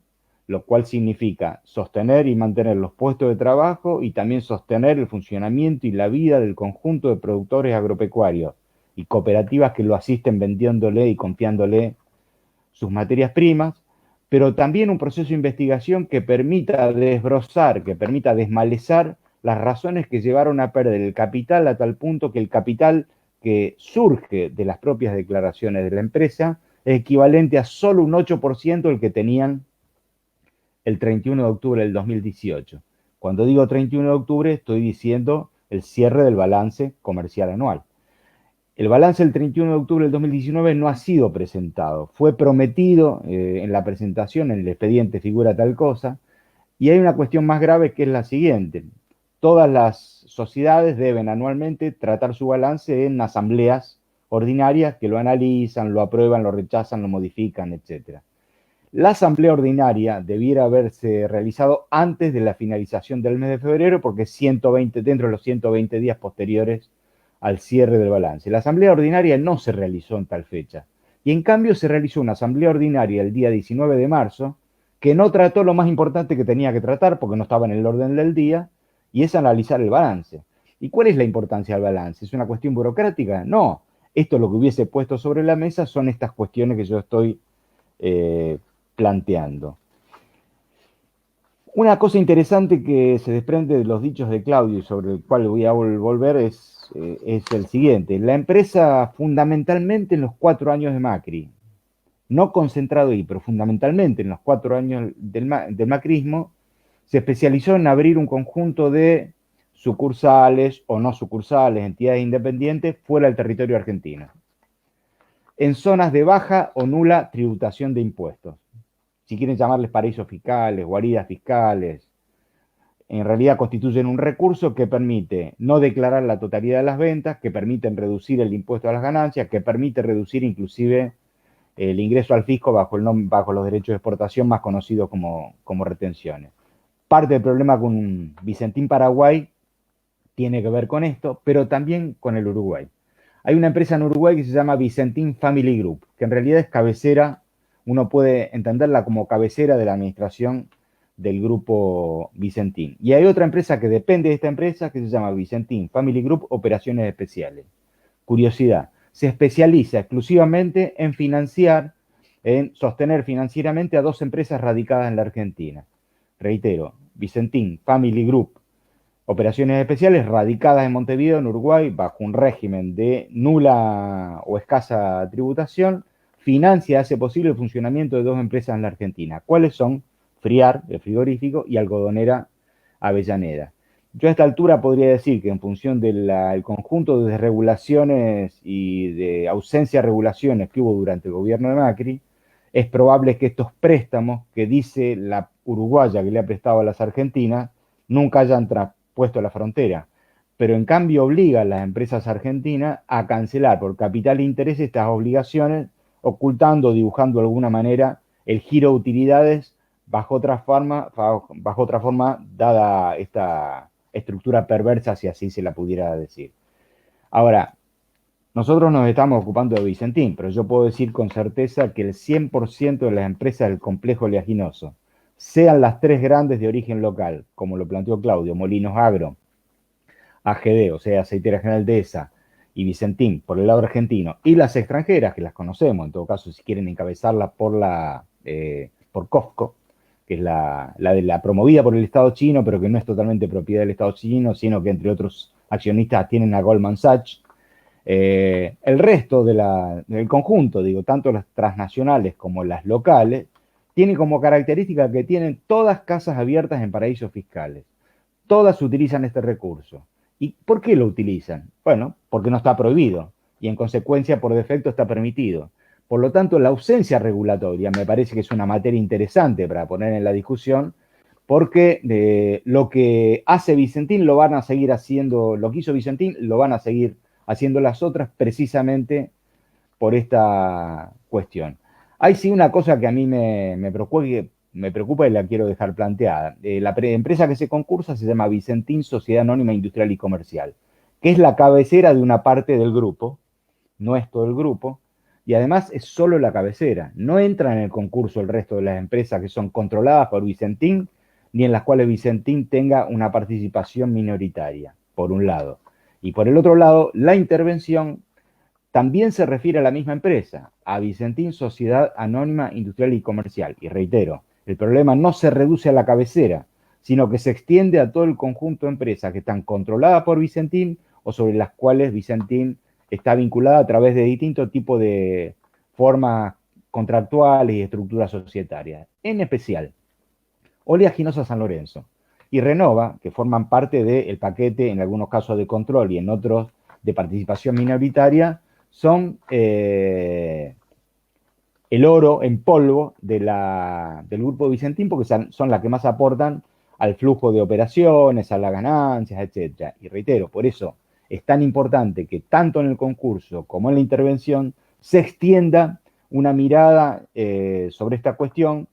lo cual significa sostener y mantener los puestos de trabajo y también sostener el funcionamiento y la vida del conjunto de productores agropecuarios y cooperativas que lo asisten vendiéndole y confiándole sus materias primas, pero también un proceso de investigación que permita desbrozar, que permita desmalezar las razones que llevaron a perder el capital a tal punto que el capital que surge de las propias declaraciones de la empresa es equivalente a solo un 8% del que tenían el 31 de octubre del 2018. Cuando digo 31 de octubre, estoy diciendo el cierre del balance comercial anual. El balance del 31 de octubre del 2019 no ha sido presentado. Fue prometido en la presentación, en el expediente figura tal cosa, y hay una cuestión más grave que es la siguiente. Todas las sociedades deben anualmente tratar su balance en asambleas ordinarias que lo analizan, lo aprueban, lo rechazan, lo modifican, etc. La asamblea ordinaria debiera haberse realizado antes de la finalización del mes de febrero porque dentro de los 120 días posteriores al cierre del balance. La asamblea ordinaria no se realizó en tal fecha y en cambio se realizó una asamblea ordinaria el día 19 de marzo que no trató lo más importante que tenía que tratar porque no estaba en el orden del día y es analizar el balance. ¿Y cuál es la importancia del balance? ¿Es una cuestión burocrática? No. Esto lo que hubiese puesto sobre la mesa son estas cuestiones que yo estoy planteando. Una cosa interesante que se desprende de los dichos de Claudio y sobre el cual voy a volver es el siguiente. La empresa fundamentalmente en los 4 años de Macri, no concentrado ahí, pero fundamentalmente en los 4 años del macrismo, se especializó en abrir un conjunto de sucursales o no sucursales, entidades independientes fuera del territorio argentino, en zonas de baja o nula tributación de impuestos. Si quieren llamarles paraísos fiscales, guaridas fiscales, en realidad constituyen un recurso que permite no declarar la totalidad de las ventas, que permiten reducir el impuesto a las ganancias, que permite reducir inclusive el ingreso al fisco bajo los derechos de exportación más conocidos como retenciones. Parte del problema con Vicentín Paraguay tiene que ver con esto, pero también con el Uruguay. Hay una empresa en Uruguay que se llama Vicentín Family Group, que en realidad es cabecera, uno puede entenderla como cabecera de la administración del grupo Vicentín. Y hay otra empresa que depende de esta empresa que se llama Vicentín Family Group Operaciones Especiales. Curiosidad, se especializa exclusivamente en sostener financieramente a 2 empresas radicadas en la Argentina. Reitero, Vicentín Family Group Operaciones Especiales radicadas en Montevideo, en Uruguay, bajo un régimen de nula o escasa tributación, financia, hace posible el funcionamiento de 2 empresas en la Argentina. ¿Cuáles son? Friar, el frigorífico, y Algodonera Avellaneda. Yo a esta altura podría decir que en función del conjunto de desregulaciones y de ausencia de regulaciones que hubo durante el gobierno de Macri, es probable que estos préstamos que dice la uruguaya que le ha prestado a las argentinas nunca hayan traspuesto la frontera, pero en cambio obliga a las empresas argentinas a cancelar por capital e interés estas obligaciones, ocultando, dibujando de alguna manera el giro de utilidades bajo otra forma, dada esta estructura perversa, si así se la pudiera decir. Ahora, nosotros nos estamos ocupando de Vicentín, pero yo puedo decir con certeza que el 100% de las empresas del complejo oleaginoso, sean las 3 grandes de origen local, como lo planteó Claudio, Molinos Agro, AGD, o sea, Aceitera General Dehesa, y Vicentín, por el lado argentino, y las extranjeras, que las conocemos, en todo caso, si quieren encabezarlas por COFCO, que es la promovida por el Estado chino, pero que no es totalmente propiedad del Estado chino, sino que entre otros accionistas tienen a Goldman Sachs. El resto del conjunto, digo, tanto las transnacionales como las locales, tienen como característica que tienen todas casas abiertas en paraísos fiscales. Todas utilizan este recurso. ¿Y por qué lo utilizan? Bueno, porque no está prohibido y en consecuencia por defecto está permitido. Por lo tanto, la ausencia regulatoria me parece que es una materia interesante para poner en la discusión, porque lo que hace Vicentín lo van a seguir haciendo, lo que hizo Vicentín lo van a seguir haciendo las otras precisamente por esta cuestión. Hay sí una cosa que a mí me preocupa y la quiero dejar planteada. La empresa que se concursa se llama Vicentín Sociedad Anónima Industrial y Comercial, que es la cabecera de una parte del grupo, no es todo el grupo, y además es solo la cabecera. No entra en el concurso el resto de las empresas que son controladas por Vicentín, ni en las cuales Vicentín tenga una participación minoritaria, por un lado. Y por el otro lado, la intervención también se refiere a la misma empresa, a Vicentín Sociedad Anónima Industrial y Comercial. Y reitero, el problema no se reduce a la cabecera, sino que se extiende a todo el conjunto de empresas que están controladas por Vicentín o sobre las cuales Vicentín está vinculada a través de distintos tipos de formas contractuales y estructuras societarias. En especial, Oleaginosa San Lorenzo y Renova, que forman parte del paquete, en algunos casos de control y en otros de participación minoritaria, son el oro en polvo del grupo Vicentín, porque son las que más aportan al flujo de operaciones, a las ganancias, etc. Y reitero, por eso es tan importante que tanto en el concurso como en la intervención se extienda una mirada sobre esta cuestión.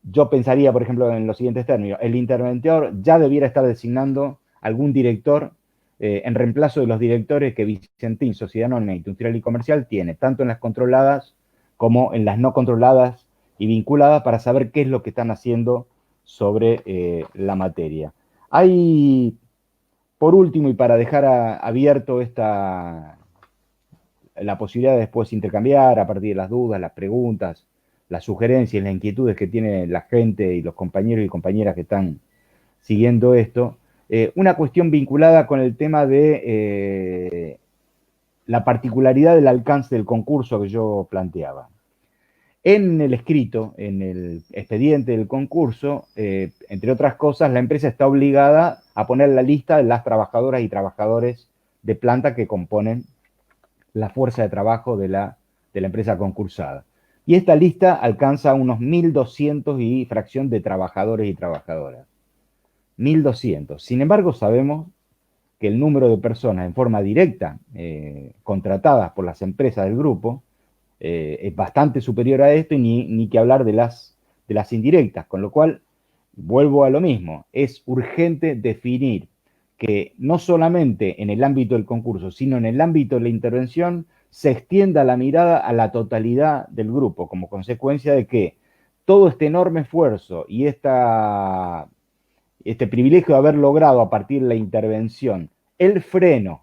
Yo pensaría, por ejemplo, en los siguientes términos. El interventor ya debiera estar designando algún director en reemplazo de los directores que Vicentín, Sociedad Anónima Industrial y Comercial, tiene, tanto en las controladas como en las no controladas y vinculadas, para saber qué es lo que están haciendo sobre la materia. Hay, por último, y para dejar abierto la posibilidad de después intercambiar a partir de las dudas, las preguntas, las sugerencias, las inquietudes que tiene la gente y los compañeros y compañeras que están siguiendo esto, una cuestión vinculada con el tema de la particularidad del alcance del concurso que yo planteaba. En el escrito, en el expediente del concurso, entre otras cosas, la empresa está obligada a poner la lista de las trabajadoras y trabajadores de planta que componen la fuerza de trabajo de la empresa concursada. Y esta lista alcanza unos 1.200 y fracción de trabajadores y trabajadoras. 1.200. Sin embargo, sabemos que el número de personas en forma directa contratadas por las empresas del grupo es bastante superior a esto, y ni que hablar de las indirectas, con lo cual, vuelvo a lo mismo, es urgente definir que no solamente en el ámbito del concurso, sino en el ámbito de la intervención, se extienda la mirada a la totalidad del grupo, como consecuencia de que todo este enorme esfuerzo y este privilegio de haber logrado a partir de la intervención el freno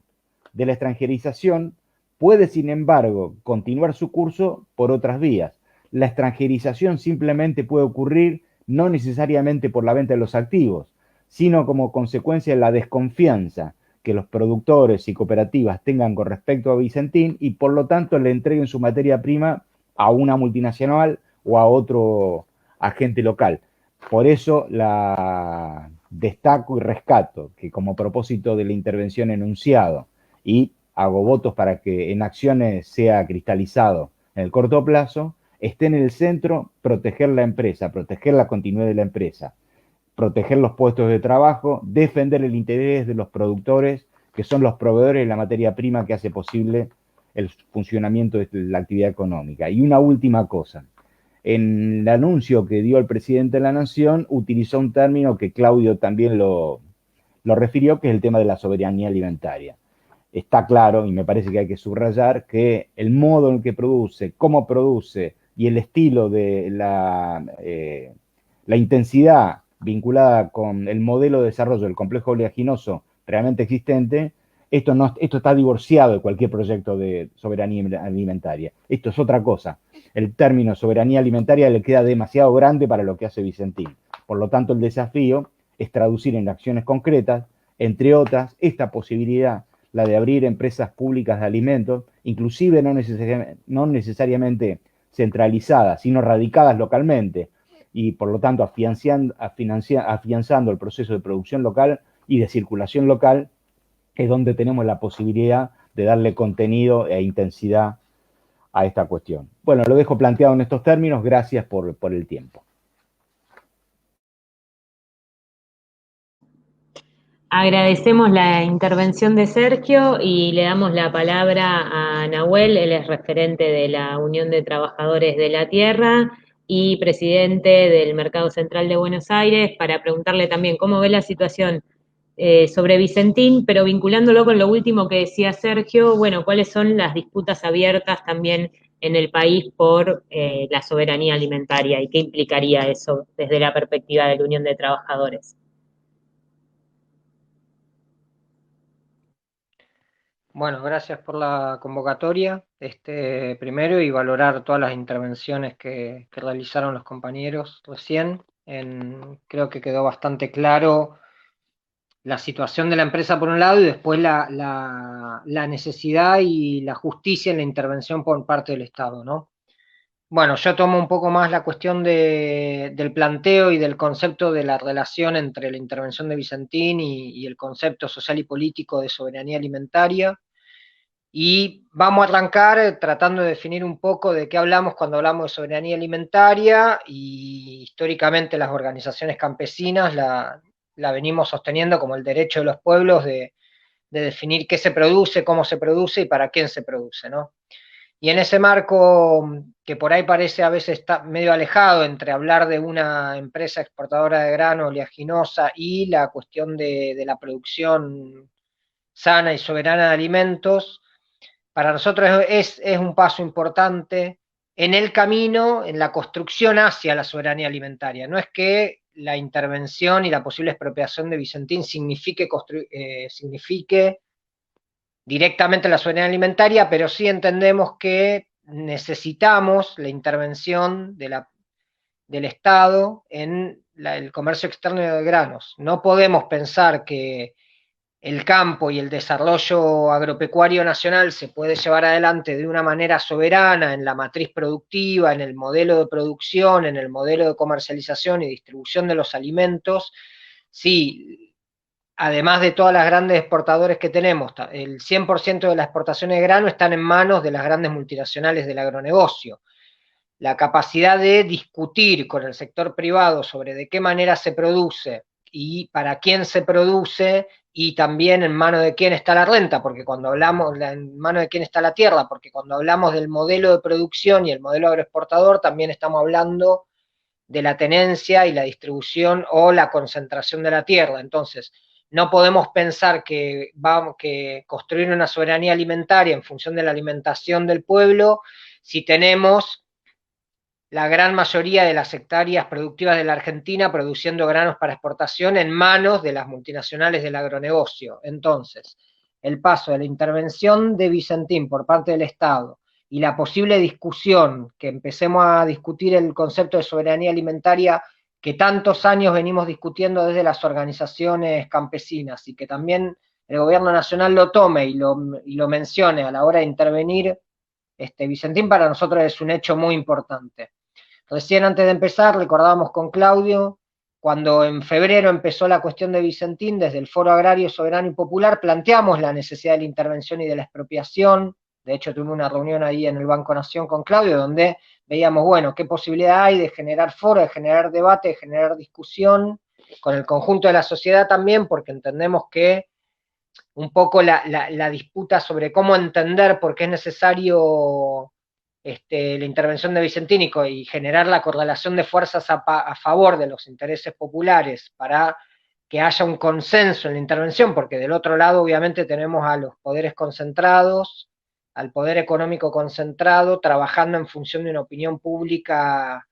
de la extranjerización puede, sin embargo, continuar su curso por otras vías. La extranjerización simplemente puede ocurrir no necesariamente por la venta de los activos, sino como consecuencia de la desconfianza que los productores y cooperativas tengan con respecto a Vicentín, y por lo tanto le entreguen su materia prima a una multinacional o a otro agente local. Por eso la destaco y rescato que, como propósito de la intervención enunciado, y hago votos para que en acciones sea cristalizado en el corto plazo, esté en el centro proteger la empresa, proteger la continuidad de la empresa, proteger los puestos de trabajo, defender el interés de los productores, que son los proveedores de la materia prima que hace posible el funcionamiento de la actividad económica. Y una última cosa. En el anuncio que dio el presidente de la Nación, utilizó un término que Claudio también lo refirió, que es el tema de la soberanía alimentaria. Está claro, y me parece que hay que subrayar, que el modo en el que produce, cómo produce y el estilo de la intensidad vinculada con el modelo de desarrollo del complejo oleaginoso realmente existente, esto está divorciado de cualquier proyecto de soberanía alimentaria. Esto es otra cosa. El término soberanía alimentaria le queda demasiado grande para lo que hace Vicentín. Por lo tanto, el desafío es traducir en acciones concretas, entre otras, esta posibilidad, la de abrir empresas públicas de alimentos, inclusive no necesariamente centralizadas, sino radicadas localmente, y por lo tanto afianzando el proceso de producción local y de circulación local, es donde tenemos la posibilidad de darle contenido e intensidad a esta cuestión. Bueno, lo dejo planteado en estos términos. Gracias por el tiempo. Agradecemos la intervención de Sergio y le damos la palabra a Nahuel, él es referente de la Unión de Trabajadores de la Tierra y presidente del Mercado Central de Buenos Aires, para preguntarle también cómo ve la situación sobre Vicentín, pero vinculándolo con lo último que decía Sergio, bueno, cuáles son las disputas abiertas también en el país por la soberanía alimentaria y qué implicaría eso desde la perspectiva de la Unión de Trabajadores. Bueno, gracias por la convocatoria, primero, y valorar todas las intervenciones que realizaron los compañeros recién. Creo que quedó bastante claro la situación de la empresa por un lado y después la necesidad y la justicia en la intervención por parte del Estado, ¿no? Bueno, yo tomo un poco más la cuestión del planteo y del concepto de la relación entre la intervención de Vicentín y el concepto social y político de soberanía alimentaria. Y vamos a arrancar tratando de definir un poco de qué hablamos cuando hablamos de soberanía alimentaria, y históricamente las organizaciones campesinas la venimos sosteniendo como el derecho de los pueblos de definir qué se produce, cómo se produce y para quién se produce, ¿no? Y en ese marco, que por ahí parece a veces está medio alejado entre hablar de una empresa exportadora de grano oleaginosa y la cuestión de la producción sana y soberana de alimentos, para nosotros es un paso importante en el camino, en la construcción hacia la soberanía alimentaria. No es que la intervención y la posible expropiación de Vicentín signifique directamente la soberanía alimentaria, pero sí entendemos que necesitamos la intervención del Estado en el comercio externo de granos. No podemos pensar que el campo y el desarrollo agropecuario nacional se puede llevar adelante de una manera soberana en la matriz productiva, en el modelo de producción, en el modelo de comercialización y distribución de los alimentos, si además de todas las grandes exportadores que tenemos, el 100% de las exportaciones de grano están en manos de las grandes multinacionales del agronegocio. La capacidad de discutir con el sector privado sobre de qué manera se produce y para quién se produce, y también en manos de quién está la renta, porque cuando hablamos, en manos de quién está la tierra, porque cuando hablamos del modelo de producción y el modelo agroexportador, también estamos hablando de la tenencia y la distribución o la concentración de la tierra. Entonces, no podemos pensar que construir una soberanía alimentaria en función de la alimentación del pueblo si tenemos la gran mayoría de las hectáreas productivas de la Argentina produciendo granos para exportación en manos de las multinacionales del agronegocio. Entonces, el paso de la intervención de Vicentín por parte del Estado y la posible discusión, que empecemos a discutir el concepto de soberanía alimentaria que tantos años venimos discutiendo desde las organizaciones campesinas, y que también el gobierno nacional lo tome y lo mencione a la hora de intervenir, Vicentín para nosotros es un hecho muy importante. Recién antes de empezar recordábamos con Claudio, cuando en febrero empezó la cuestión de Vicentín, desde el Foro Agrario Soberano y Popular planteamos la necesidad de la intervención y de la expropiación. De hecho, tuvimos una reunión ahí en el Banco Nación con Claudio, donde veíamos, bueno, qué posibilidad hay de generar foro, de generar debate, de generar discusión con el conjunto de la sociedad también, porque entendemos que un poco la disputa sobre cómo entender por qué es necesario la intervención de Vicentín y generar la correlación de fuerzas a favor de los intereses populares para que haya un consenso en la intervención, porque del otro lado obviamente tenemos a los poderes concentrados, al poder económico concentrado, trabajando en función de una opinión pública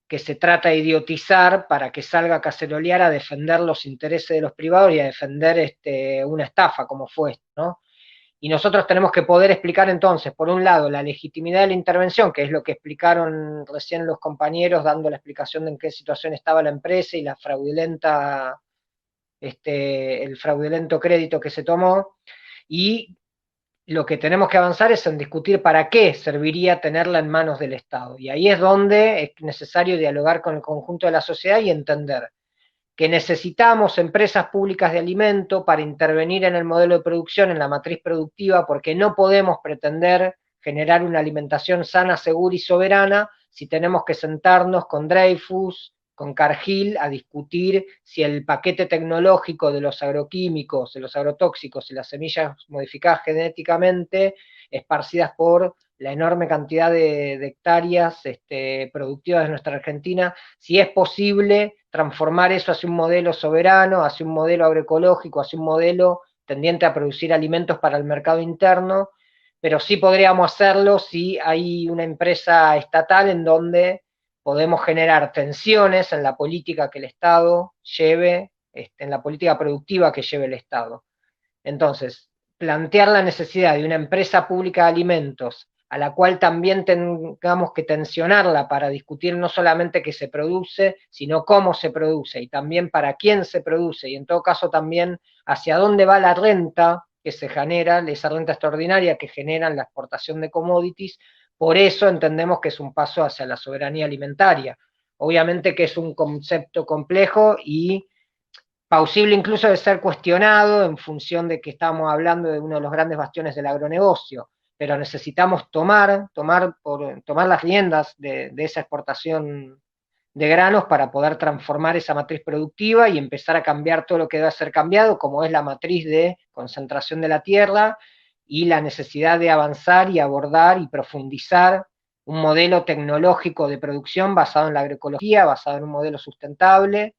que se trata de idiotizar para que salga a cacerolear a defender los intereses de los privados y a defender una estafa como fue esto, ¿no? Y nosotros tenemos que poder explicar entonces, por un lado, la legitimidad de la intervención, que es lo que explicaron recién los compañeros, dando la explicación de en qué situación estaba la empresa y el fraudulento crédito que se tomó, y lo que tenemos que avanzar es en discutir para qué serviría tenerla en manos del Estado. Y ahí es donde es necesario dialogar con el conjunto de la sociedad y entender que necesitamos empresas públicas de alimento para intervenir en el modelo de producción, en la matriz productiva, porque no podemos pretender generar una alimentación sana, segura y soberana si tenemos que sentarnos con Dreyfus, con Cargill a discutir si el paquete tecnológico de los agroquímicos, de los agrotóxicos y las semillas modificadas genéticamente, esparcidas por la enorme cantidad de hectáreas productivas de nuestra Argentina, si es posible transformar eso hacia un modelo soberano, hacia un modelo agroecológico, hacia un modelo tendiente a producir alimentos para el mercado interno, pero sí podríamos hacerlo si hay una empresa estatal en donde podemos generar tensiones en la política que el Estado lleve, en la política productiva que lleve el Estado. Entonces, plantear la necesidad de una empresa pública de alimentos a la cual también tengamos que tensionarla para discutir no solamente qué se produce, sino cómo se produce y también para quién se produce y en todo caso también hacia dónde va la renta que se genera, esa renta extraordinaria que generan la exportación de commodities. Por eso entendemos que es un paso hacia la soberanía alimentaria. Obviamente que es un concepto complejo y plausible incluso de ser cuestionado en función de que estamos hablando de uno de los grandes bastiones del agronegocio, pero necesitamos tomar las riendas de esa exportación de granos para poder transformar esa matriz productiva y empezar a cambiar todo lo que debe ser cambiado, como es la matriz de concentración de la tierra y la necesidad de avanzar y abordar y profundizar un modelo tecnológico de producción basado en la agroecología, basado en un modelo sustentable,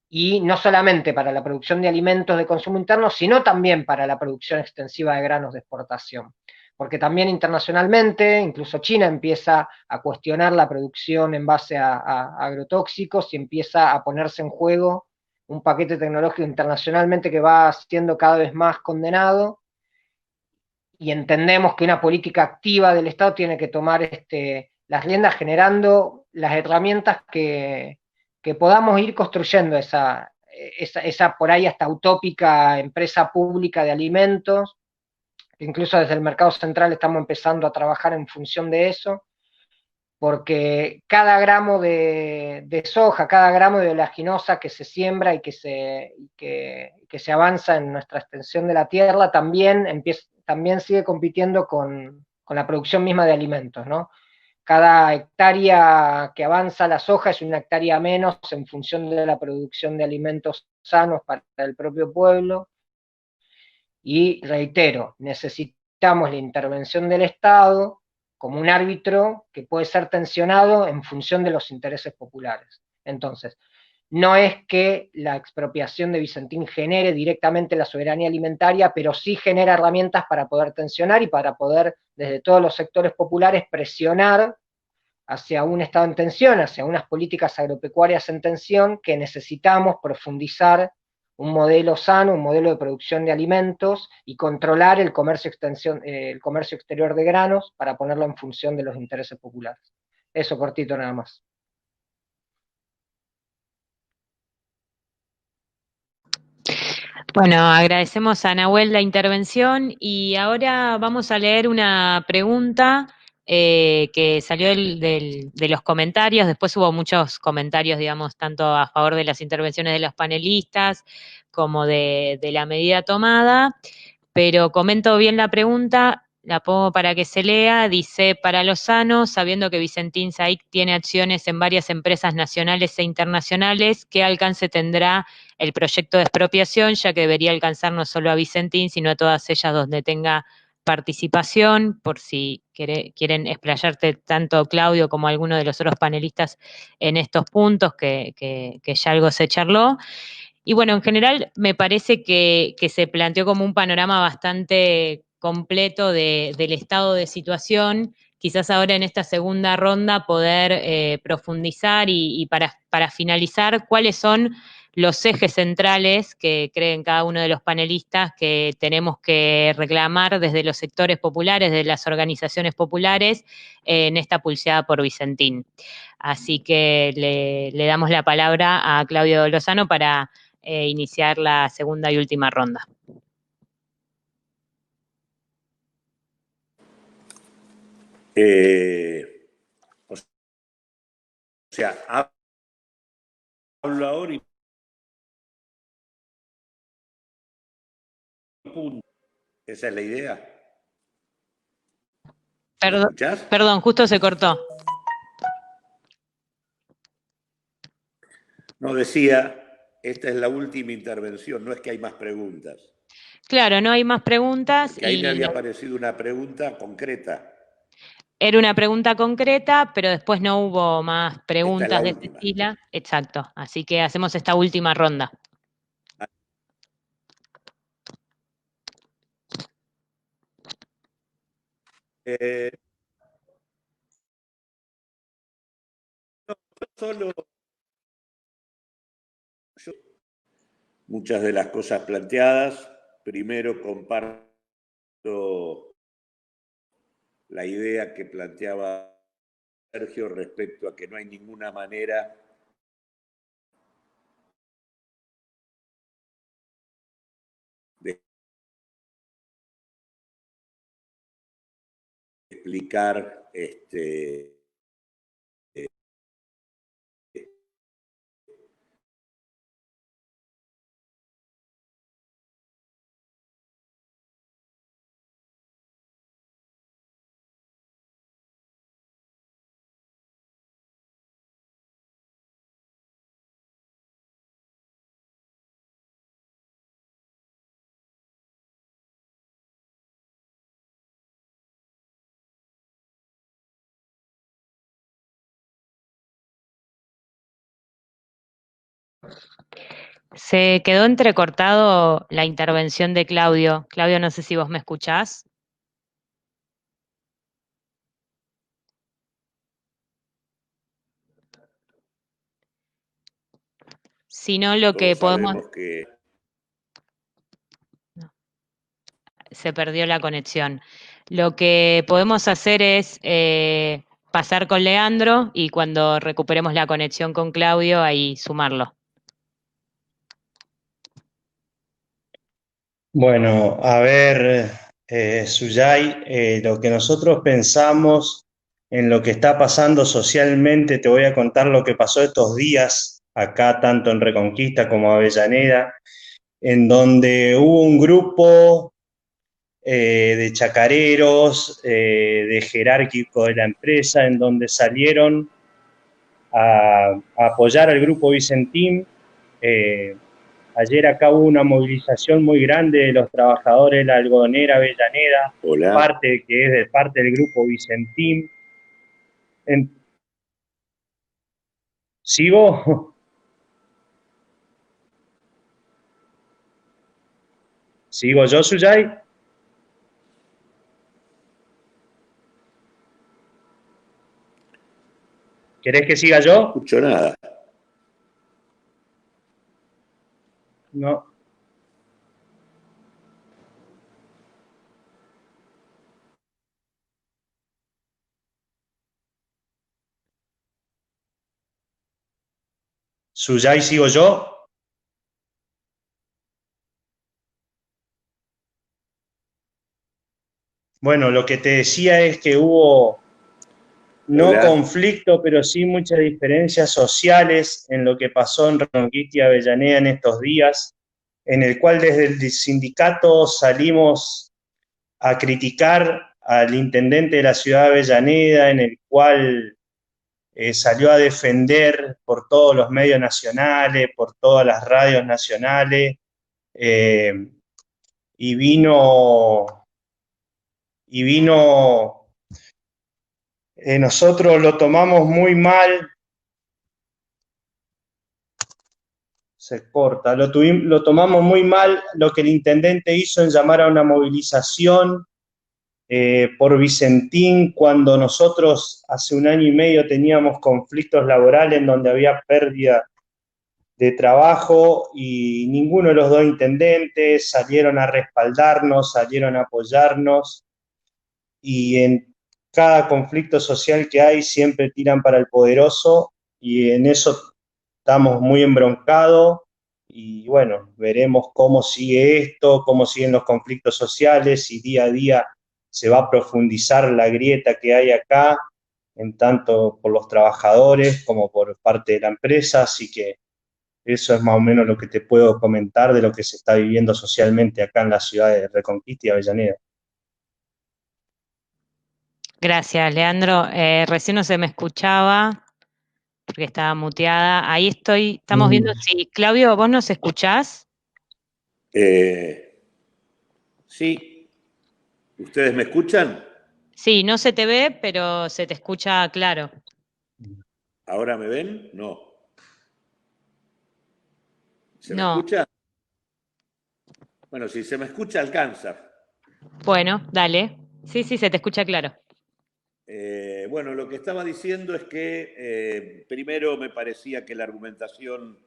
y no solamente para la producción de alimentos de consumo interno, sino también para la producción extensiva de granos de exportación. Porque también internacionalmente, incluso China empieza a cuestionar la producción en base a agrotóxicos y empieza a ponerse en juego un paquete tecnológico internacionalmente que va siendo cada vez más condenado, y entendemos que una política activa del Estado tiene que tomar las riendas generando las herramientas que podamos ir construyendo esa por ahí hasta utópica empresa pública de alimentos, que incluso desde el mercado central estamos empezando a trabajar en función de eso, porque cada gramo de soja, cada gramo de oleaginosa que se siembra y que se avanza en nuestra extensión de la tierra también sigue compitiendo con la producción misma de alimentos, ¿no? Cada hectárea que avanza la soja es una hectárea menos en función de la producción de alimentos sanos para el propio pueblo. Y reitero, necesitamos la intervención del Estado como un árbitro que puede ser tensionado en función de los intereses populares. Entonces, no es que la expropiación de Vicentín genere directamente la soberanía alimentaria, pero sí genera herramientas para poder tensionar y para poder, desde todos los sectores populares, presionar hacia un Estado en tensión, hacia unas políticas agropecuarias en tensión, que necesitamos profundizar un modelo sano, un modelo de producción de alimentos y controlar el comercio exterior de granos para ponerlo en función de los intereses populares. Eso cortito nada más. Bueno, agradecemos a Nahuel la intervención y ahora vamos a leer una pregunta que salió de los comentarios. Después hubo muchos comentarios, digamos, tanto a favor de las intervenciones de los panelistas como de la medida tomada, pero comento bien la pregunta, la pongo para que se lea. Dice: para Lozano, sabiendo que Vicentín Saic tiene acciones en varias empresas nacionales e internacionales, ¿qué alcance tendrá el proyecto de expropiación, ya que debería alcanzar no solo a Vicentín, sino a todas ellas donde tenga participación? Por si quieren explayarte tanto Claudio como alguno de los otros panelistas en estos puntos, que ya algo se charló. Y bueno, en general me parece que se planteó como un panorama bastante completo del estado de situación. Quizás ahora en esta segunda ronda poder profundizar y para finalizar, cuáles son los ejes centrales que creen cada uno de los panelistas que tenemos que reclamar desde los sectores populares, de las organizaciones populares, en esta pulseada por Vicentín. Así que le damos la palabra a Claudio Lozano para iniciar la segunda y última ronda. O sea, hablo ahora y punto. ¿Esa es la idea? Perdón, justo se cortó. No, decía, esta es la última intervención, no es que hay más preguntas. Claro, no hay más preguntas. Porque ahí me había aparecido una pregunta concreta. Era una pregunta concreta, pero después no hubo más preguntas de este estilo. Exacto, así que hacemos esta última ronda. Solo muchas de las cosas planteadas. Primero comparto la idea que planteaba Sergio respecto a que no hay ninguna manera de explicar Se quedó entrecortado la intervención de Claudio. Claudio, no sé si vos me escuchás. Si no, lo que podemos... Se perdió la conexión. Lo que podemos hacer es pasar con Leandro y cuando recuperemos la conexión con Claudio, ahí sumarlo. Bueno, a ver, Suyay, lo que nosotros pensamos en lo que está pasando socialmente, te voy a contar lo que pasó estos días acá, tanto en Reconquista como Avellaneda, en donde hubo un grupo de chacareros, de jerárquico de la empresa, en donde salieron a apoyar al grupo Vicentín. Ayer acá hubo una movilización muy grande de los trabajadores de la algodonera Avellaneda, que es de parte del grupo Vicentín. ¿Sigo? ¿Sigo yo, Suyay? ¿Querés que siga yo? No escucho nada. No. Suyay, ¿sigo yo? Bueno, lo que te decía es que hubo no conflicto, pero sí muchas diferencias sociales en lo que pasó en Reconquista y Avellaneda en estos días, en el cual desde el sindicato salimos a criticar al intendente de la ciudad de Avellaneda, en el cual salió a defender por todos los medios nacionales, por todas las radios nacionales, y vino, nosotros lo tomamos muy mal, se corta, lo tomamos muy mal lo que el intendente hizo en llamar a una movilización por Vicentín, cuando nosotros hace 1 año y medio teníamos conflictos laborales en donde había pérdida de trabajo y ninguno de los dos intendentes salieron a respaldarnos, salieron a apoyarnos, y en cada conflicto social que hay siempre tiran para el poderoso, y en eso estamos muy embroncados. Y bueno, veremos cómo sigue esto, cómo siguen los conflictos sociales, y día a día se va a profundizar la grieta que hay acá, en tanto por los trabajadores como por parte de la empresa. Así que eso es más o menos lo que te puedo comentar de lo que se está viviendo socialmente acá en la ciudad de Reconquista y Avellaneda. Gracias, Leandro. Recién no se me escuchaba. porque estaba muteada. Ahí estoy, estamos viendo si... Claudio, ¿vos nos escuchás? Sí. ¿Ustedes me escuchan? Sí, no se te ve, pero se te escucha claro. ¿Ahora me ven? No. ¿Se me No. escucha? Bueno, si se me escucha, alcanza. Bueno, dale. Sí, se te escucha claro. Bueno, lo que estaba diciendo es que primero me parecía que la argumentación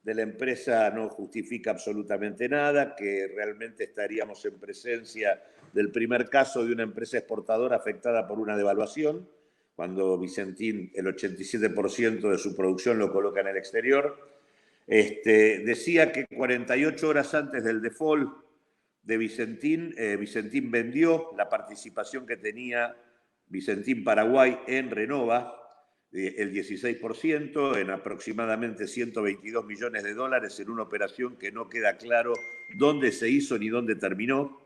de la empresa no justifica absolutamente nada, que realmente estaríamos en presencia del primer caso de una empresa exportadora afectada por una devaluación, cuando Vicentín el 87% de su producción lo coloca en el exterior. Decía que 48 horas antes del default de Vicentín, Vicentín vendió la participación que tenía Vicentín Paraguay en Renova, el 16%, en aproximadamente 122 millones de dólares, en una operación que no queda claro dónde se hizo ni dónde terminó.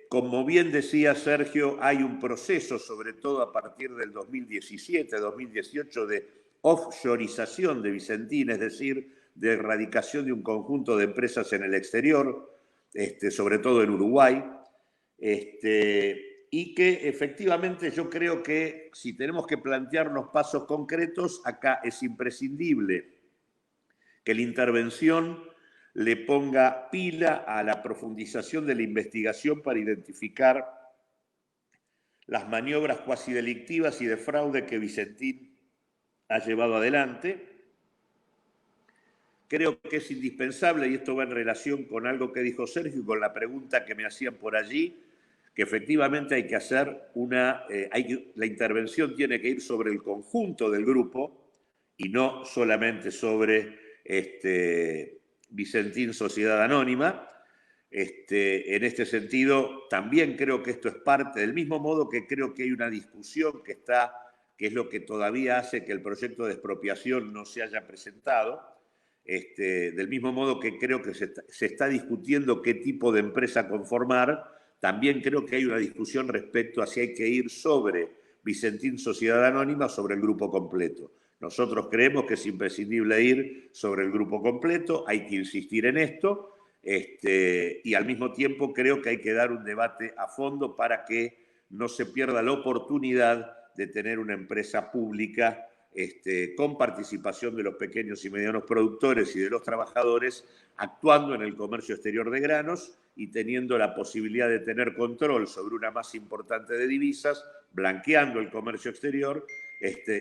Como bien decía Sergio, hay un proceso, sobre todo a partir del 2017-2018, de offshorización de Vicentín, es decir, de erradicación de un conjunto de empresas en el exterior, sobre todo en Uruguay, y que efectivamente yo creo que si tenemos que plantearnos pasos concretos, acá es imprescindible que la intervención le ponga pila a la profundización de la investigación para identificar las maniobras cuasi delictivas y de fraude que Vicentín ha llevado adelante. Creo que es indispensable, y esto va en relación con algo que dijo Sergio y con la pregunta que me hacían por allí, que efectivamente hay que hacer la intervención tiene que ir sobre el conjunto del grupo y no solamente sobre Vicentín Sociedad Anónima. En este sentido, también creo que esto es parte, del mismo modo que creo que hay una discusión que es lo que todavía hace que el proyecto de expropiación no se haya presentado. Del mismo modo que creo que se está discutiendo qué tipo de empresa conformar, también creo que hay una discusión respecto a si hay que ir sobre Vicentín Sociedad Anónima o sobre el grupo completo. Nosotros creemos que es imprescindible ir sobre el grupo completo, hay que insistir en esto, y al mismo tiempo creo que hay que dar un debate a fondo para que no se pierda la oportunidad de tener una empresa pública con participación de los pequeños y medianos productores y de los trabajadores, actuando en el comercio exterior de granos y teniendo la posibilidad de tener control sobre una masa importante de divisas, blanqueando el comercio exterior,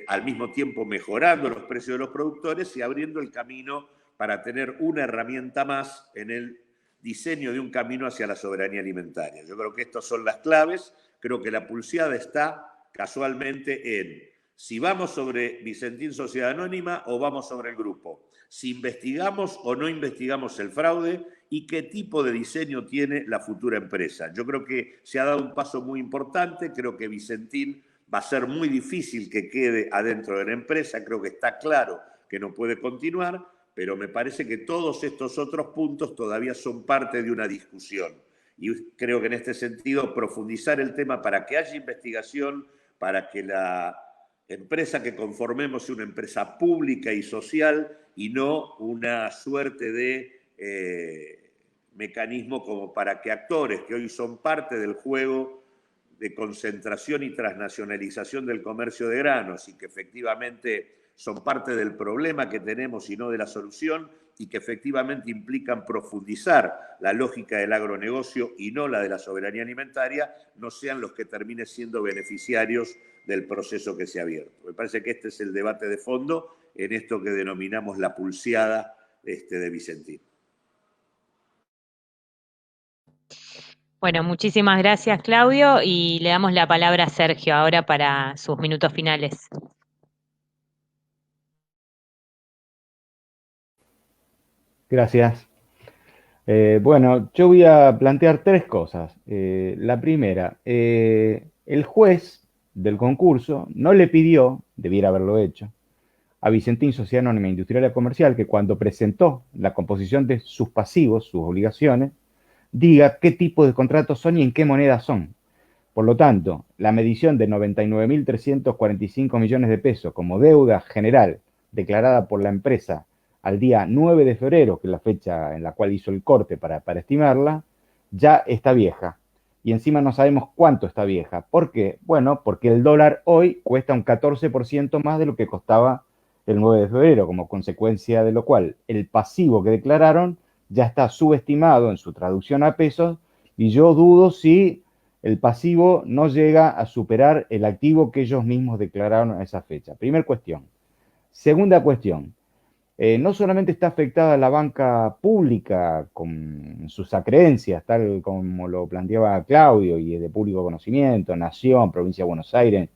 al mismo tiempo mejorando los precios de los productores y abriendo el camino para tener una herramienta más en el diseño de un camino hacia la soberanía alimentaria. Yo creo que estas son las claves. Creo que la pulseada está casualmente en si vamos sobre Vicentín Sociedad Anónima o vamos sobre el grupo, si investigamos o no investigamos el fraude y qué tipo de diseño tiene la futura empresa. Yo creo que se ha dado un paso muy importante, creo que Vicentín va a ser muy difícil que quede adentro de la empresa, creo que está claro que no puede continuar, pero me parece que todos estos otros puntos todavía son parte de una discusión. Y creo que en este sentido profundizar el tema para que haya investigación, para que la empresa que conformemos sea una empresa pública y social y no una suerte de mecanismo como para que actores que hoy son parte del juego de concentración y transnacionalización del comercio de granos y que efectivamente son parte del problema que tenemos y no de la solución y que efectivamente implican profundizar la lógica del agronegocio y no la de la soberanía alimentaria, no sean los que terminen siendo beneficiarios del proceso que se ha abierto. Me parece que este es el debate de fondo en esto que denominamos la pulseada de Vicentín. Bueno, muchísimas gracias, Claudio, y le damos la palabra a Sergio ahora para sus minutos finales. Gracias. Bueno, yo voy a plantear tres cosas. La primera, el juez del concurso no le pidió, debiera haberlo hecho, a Vicentín Sociedad Anónima Industrial y Comercial que cuando presentó la composición de sus pasivos, sus obligaciones, diga qué tipo de contratos son y en qué moneda son. Por lo tanto, la medición de 99.345 millones de pesos como deuda general declarada por la empresa al día 9 de febrero, que es la fecha en la cual hizo el corte para estimarla, ya está vieja. Y encima no sabemos cuánto está vieja. ¿Por qué? Bueno, porque el dólar hoy cuesta un 14% más de lo que costaba el 9 de febrero, como consecuencia de lo cual el pasivo que declararon ya está subestimado en su traducción a pesos, y yo dudo si el pasivo no llega a superar el activo que ellos mismos declararon a esa fecha. Primera cuestión. Segunda cuestión. No solamente está afectada la banca pública con sus acreencias, tal como lo planteaba Claudio, y es de público conocimiento, Nación, Provincia de Buenos Aires,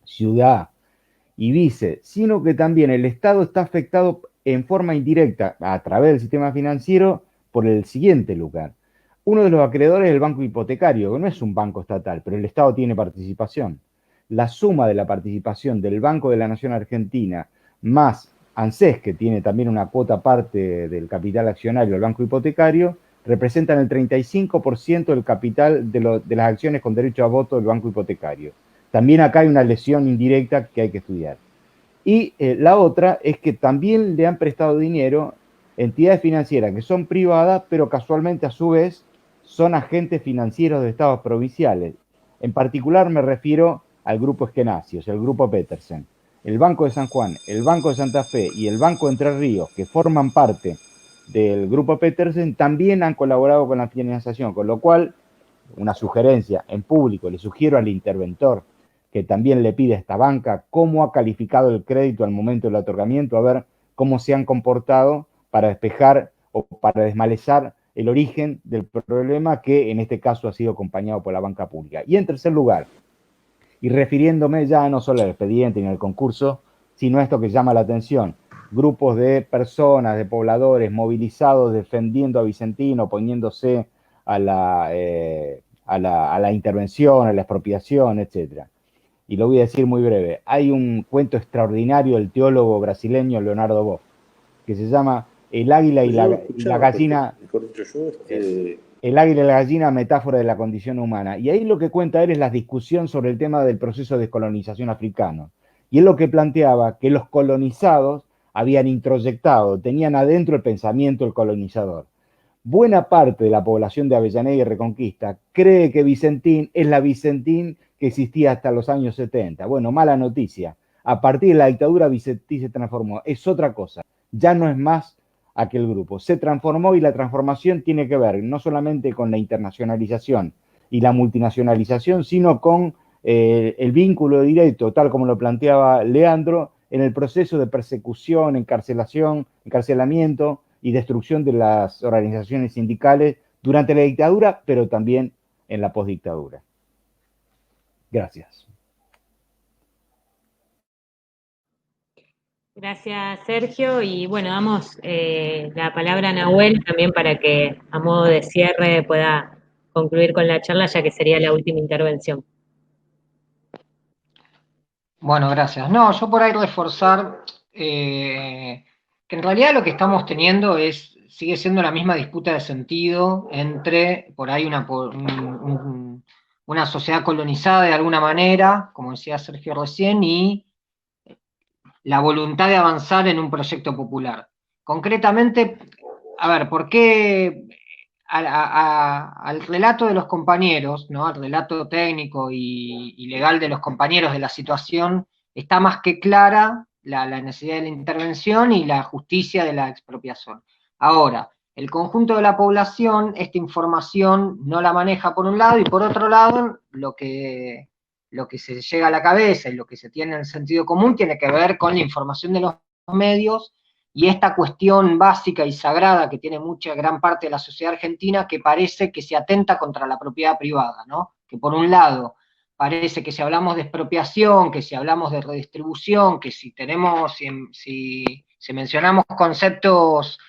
Ciudad y Vice, sino que también el Estado está afectado en forma indirecta a través del sistema financiero por el siguiente lugar. Uno de los acreedores es el banco hipotecario, que no es un banco estatal, pero el Estado tiene participación. La suma de la participación del Banco de la Nación Argentina más ANSES, que tiene también una cuota parte del capital accionario del banco hipotecario, representan el 35% del capital de las acciones con derecho a voto del banco hipotecario. También acá hay una lesión indirecta que hay que estudiar. Y la otra es que también le han prestado dinero entidades financieras que son privadas, pero casualmente a su vez son agentes financieros de estados provinciales. En particular me refiero al grupo Esquenacios, el grupo Petersen. El Banco de San Juan, el Banco de Santa Fe y el Banco de Entre Ríos, que forman parte del grupo Petersen, también han colaborado con la financiación, con lo cual, una sugerencia en público, le sugiero al interventor que también le pide a esta banca cómo ha calificado el crédito al momento del otorgamiento, a ver cómo se han comportado para despejar o para desmalezar el origen del problema, que en este caso ha sido acompañado por la banca pública. Y en tercer lugar, y refiriéndome ya no solo al expediente ni al concurso, sino a esto que llama la atención, grupos de personas, de pobladores movilizados defendiendo a Vicentín, oponiéndose a la intervención, a la expropiación, etc. Y lo voy a decir muy breve. Hay un cuento extraordinario del teólogo brasileño Leonardo Boff, que se llama El águila y la gallina. El águila y la gallina, metáfora de la condición humana. Y ahí lo que cuenta él es la discusión sobre el tema del proceso de descolonización africano. Y él lo que planteaba, que los colonizados habían introyectado, tenían adentro el pensamiento del colonizador. Buena parte de la población de Avellaneda y Reconquista cree que Vicentín es la Vicentín que existía hasta los años 70. Bueno, mala noticia. A partir de la dictadura, Vicentín se transformó. Es otra cosa. Ya no es más aquel grupo. Se transformó, y la transformación tiene que ver no solamente con la internacionalización y la multinacionalización, sino con el vínculo directo, tal como lo planteaba Leandro, en el proceso de persecución, encarcelamiento y destrucción de las organizaciones sindicales durante la dictadura, pero también en la postdictadura. Gracias. Gracias, Sergio. Y bueno, damos la palabra a Nahuel también para que a modo de cierre pueda concluir con la charla, ya que sería la última intervención. Bueno, gracias. No, yo por ahí reforzar que en realidad lo que estamos teniendo sigue siendo la misma disputa de sentido entre por ahí una sociedad colonizada de alguna manera, como decía Sergio recién, y la voluntad de avanzar en un proyecto popular. Concretamente, a ver, ¿por qué al relato de los compañeros, ¿no? Al relato técnico y legal de los compañeros de la situación, está más que clara la necesidad de la intervención y la justicia de la expropiación? Ahora, el conjunto de la población esta información no la maneja por un lado, y por otro lado, lo que se llega a la cabeza y lo que se tiene en el sentido común tiene que ver con la información de los medios y esta cuestión básica y sagrada que tiene gran parte de la sociedad argentina, que parece que se atenta contra la propiedad privada, ¿no? Que por un lado parece que si hablamos de expropiación, que si hablamos de redistribución, que si mencionamos conceptos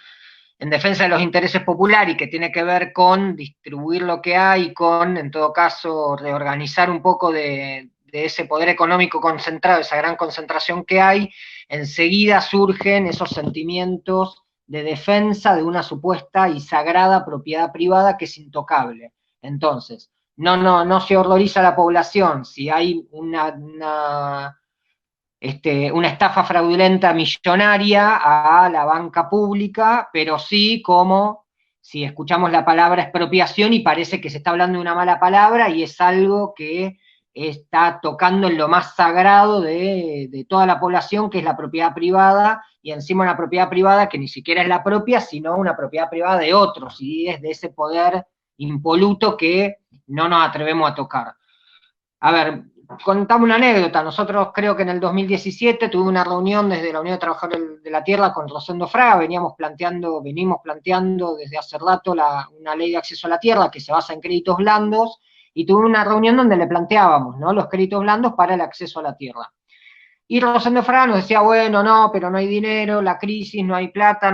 en defensa de los intereses populares y que tiene que ver con distribuir lo que hay, con, en todo caso, reorganizar un poco de ese poder económico concentrado, esa gran concentración que hay, enseguida surgen esos sentimientos de defensa de una supuesta y sagrada propiedad privada que es intocable. Entonces, no se horroriza a la población si hay una estafa fraudulenta millonaria a la banca pública, pero sí como si escuchamos la palabra expropiación y parece que se está hablando de una mala palabra y es algo que está tocando en lo más sagrado de toda la población, que es la propiedad privada, y encima una propiedad privada que ni siquiera es la propia, sino una propiedad privada de otros, y es de ese poder impoluto que no nos atrevemos a tocar. A ver, contame una anécdota. Nosotros creo que en el 2017 tuve una reunión desde la Unión de Trabajadores de la Tierra con Rosendo Fraga, venimos planteando desde hace rato una ley de acceso a la tierra que se basa en créditos blandos, y tuve una reunión donde le planteábamos, ¿no?, los créditos blandos para el acceso a la tierra. Y Rosendo Fraga nos decía, bueno, no, pero no hay dinero, la crisis, no hay plata,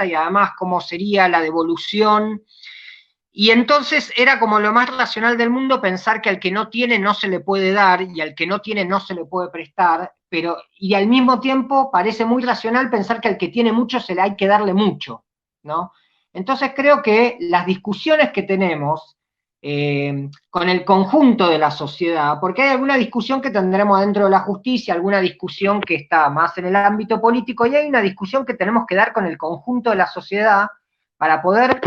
y además, ¿cómo sería la devolución? Y entonces era como lo más racional del mundo pensar que al que no tiene no se le puede dar, y al que no tiene no se le puede prestar, y al mismo tiempo parece muy racional pensar que al que tiene mucho se le hay que darle mucho, ¿no? Entonces creo que las discusiones que tenemos con el conjunto de la sociedad, porque hay alguna discusión que tendremos dentro de la justicia, alguna discusión que está más en el ámbito político, y hay una discusión que tenemos que dar con el conjunto de la sociedad para poder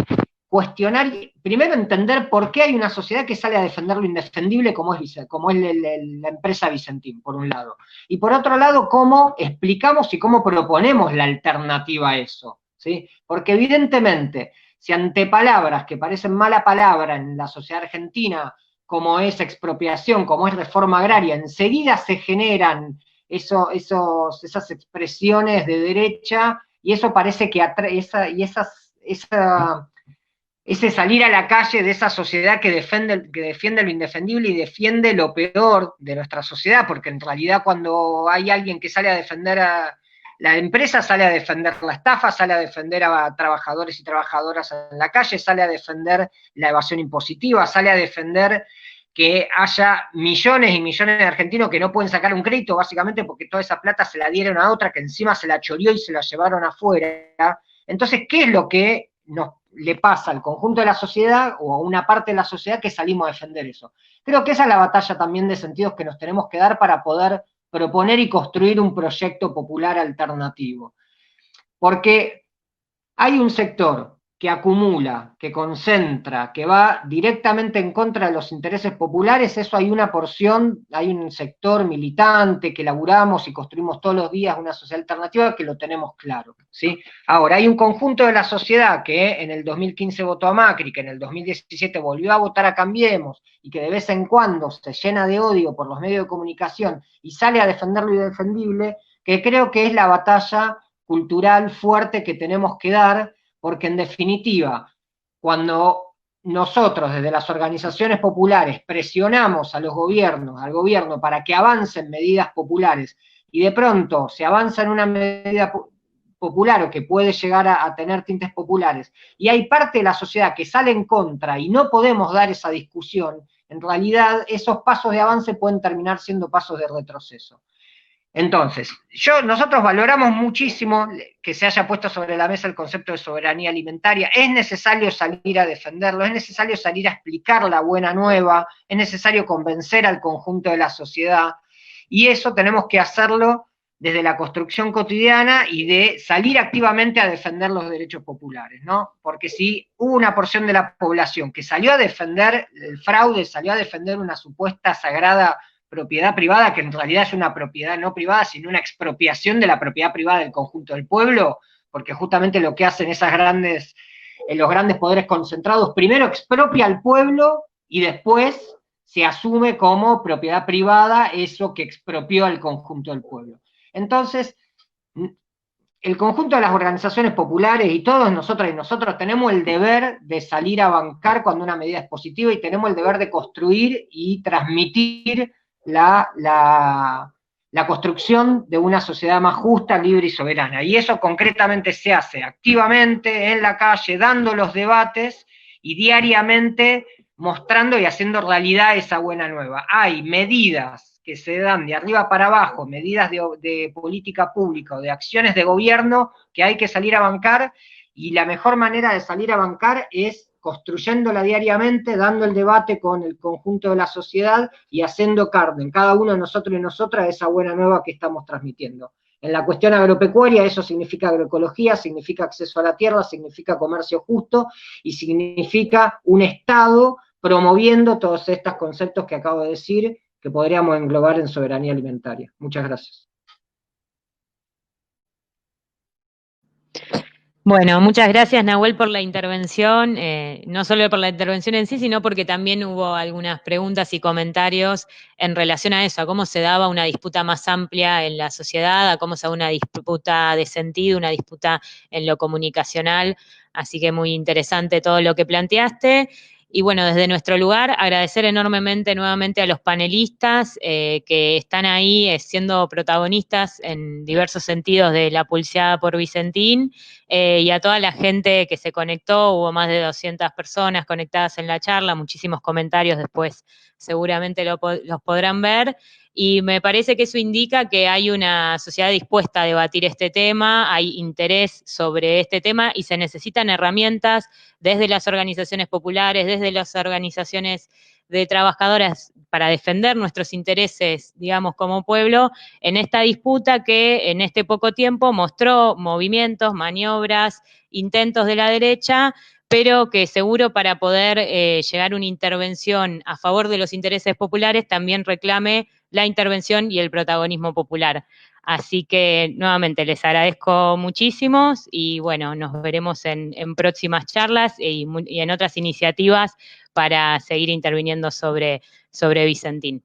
cuestionar, primero entender por qué hay una sociedad que sale a defender lo indefendible como es la empresa Vicentín, por un lado. Y por otro lado, cómo explicamos y cómo proponemos la alternativa a eso, ¿sí? Porque evidentemente, si ante palabras que parecen mala palabra en la sociedad argentina, como es expropiación, como es reforma agraria, enseguida se generan esas expresiones de derecha, y eso parece que ese salir a la calle de esa sociedad que defiende lo indefendible y defiende lo peor de nuestra sociedad, porque en realidad cuando hay alguien que sale a defender a la empresa, sale a defender la estafa, sale a defender a trabajadores y trabajadoras en la calle, sale a defender la evasión impositiva, sale a defender que haya millones y millones de argentinos que no pueden sacar un crédito, básicamente porque toda esa plata se la dieron a otra que encima se la choreó y se la llevaron afuera. Entonces, ¿qué es lo que le pasa al conjunto de la sociedad o a una parte de la sociedad que salimos a defender eso? Creo que esa es la batalla también de sentidos que nos tenemos que dar para poder proponer y construir un proyecto popular alternativo. Porque hay un sector que acumula, que concentra, que va directamente en contra de los intereses populares, eso hay una porción, hay un sector militante que laburamos y construimos todos los días una sociedad alternativa que lo tenemos claro, ¿sí? Ahora, hay un conjunto de la sociedad que en el 2015 votó a Macri, que en el 2017 volvió a votar a Cambiemos, y que de vez en cuando se llena de odio por los medios de comunicación y sale a defender lo indefendible, que creo que es la batalla cultural fuerte que tenemos que dar, porque en definitiva, cuando nosotros desde las organizaciones populares presionamos al gobierno para que avancen medidas populares, y de pronto se avanza en una medida popular o que puede llegar a tener tintes populares, y hay parte de la sociedad que sale en contra y no podemos dar esa discusión, en realidad esos pasos de avance pueden terminar siendo pasos de retroceso. Entonces, nosotros valoramos muchísimo que se haya puesto sobre la mesa el concepto de soberanía alimentaria. Es necesario salir a defenderlo, es necesario salir a explicar la buena nueva, es necesario convencer al conjunto de la sociedad, y eso tenemos que hacerlo desde la construcción cotidiana y de salir activamente a defender los derechos populares, ¿no? Porque si hubo una porción de la población que salió a defender el fraude, salió a defender una supuesta sagrada propiedad privada, que en realidad es una propiedad no privada, sino una expropiación de la propiedad privada del conjunto del pueblo, porque justamente lo que hacen los grandes poderes concentrados, primero expropia al pueblo y después se asume como propiedad privada eso que expropió al conjunto del pueblo. Entonces, el conjunto de las organizaciones populares y todos nosotros tenemos el deber de salir a bancar cuando una medida es positiva, y tenemos el deber de construir y transmitir la construcción de una sociedad más justa, libre y soberana. Y eso concretamente se hace activamente en la calle, dando los debates y diariamente mostrando y haciendo realidad esa buena nueva. Hay medidas que se dan de arriba para abajo, medidas de política pública o de acciones de gobierno que hay que salir a bancar, y la mejor manera de salir a bancar es construyéndola diariamente, dando el debate con el conjunto de la sociedad y haciendo carne en cada uno de nosotros y nosotras esa buena nueva que estamos transmitiendo. En la cuestión agropecuaria eso significa agroecología, significa acceso a la tierra, significa comercio justo y significa un Estado promoviendo todos estos conceptos que acabo de decir que podríamos englobar en soberanía alimentaria. Muchas gracias. Bueno, muchas gracias, Nahuel, por la intervención, no solo por la intervención en sí, sino porque también hubo algunas preguntas y comentarios en relación a eso, a cómo se daba una disputa más amplia en la sociedad, a cómo se daba una disputa de sentido, una disputa en lo comunicacional, así que muy interesante todo lo que planteaste. Y bueno, desde nuestro lugar, agradecer enormemente nuevamente a los panelistas que están ahí siendo protagonistas en diversos sentidos de la pulseada por Vicentín, y a toda la gente que se conectó, hubo más de 200 personas conectadas en la charla, muchísimos comentarios después seguramente los podrán ver, y me parece que eso indica que hay una sociedad dispuesta a debatir este tema, hay interés sobre este tema y se necesitan herramientas desde las organizaciones populares, desde las organizaciones de trabajadoras para defender nuestros intereses, digamos, como pueblo, en esta disputa que en este poco tiempo mostró movimientos, maniobras, intentos de la derecha, pero que seguro para poder llegar a una intervención a favor de los intereses populares también reclame la intervención y el protagonismo popular. Así que nuevamente les agradezco muchísimo y bueno, nos veremos en próximas charlas y en otras iniciativas para seguir interviniendo sobre Vicentín.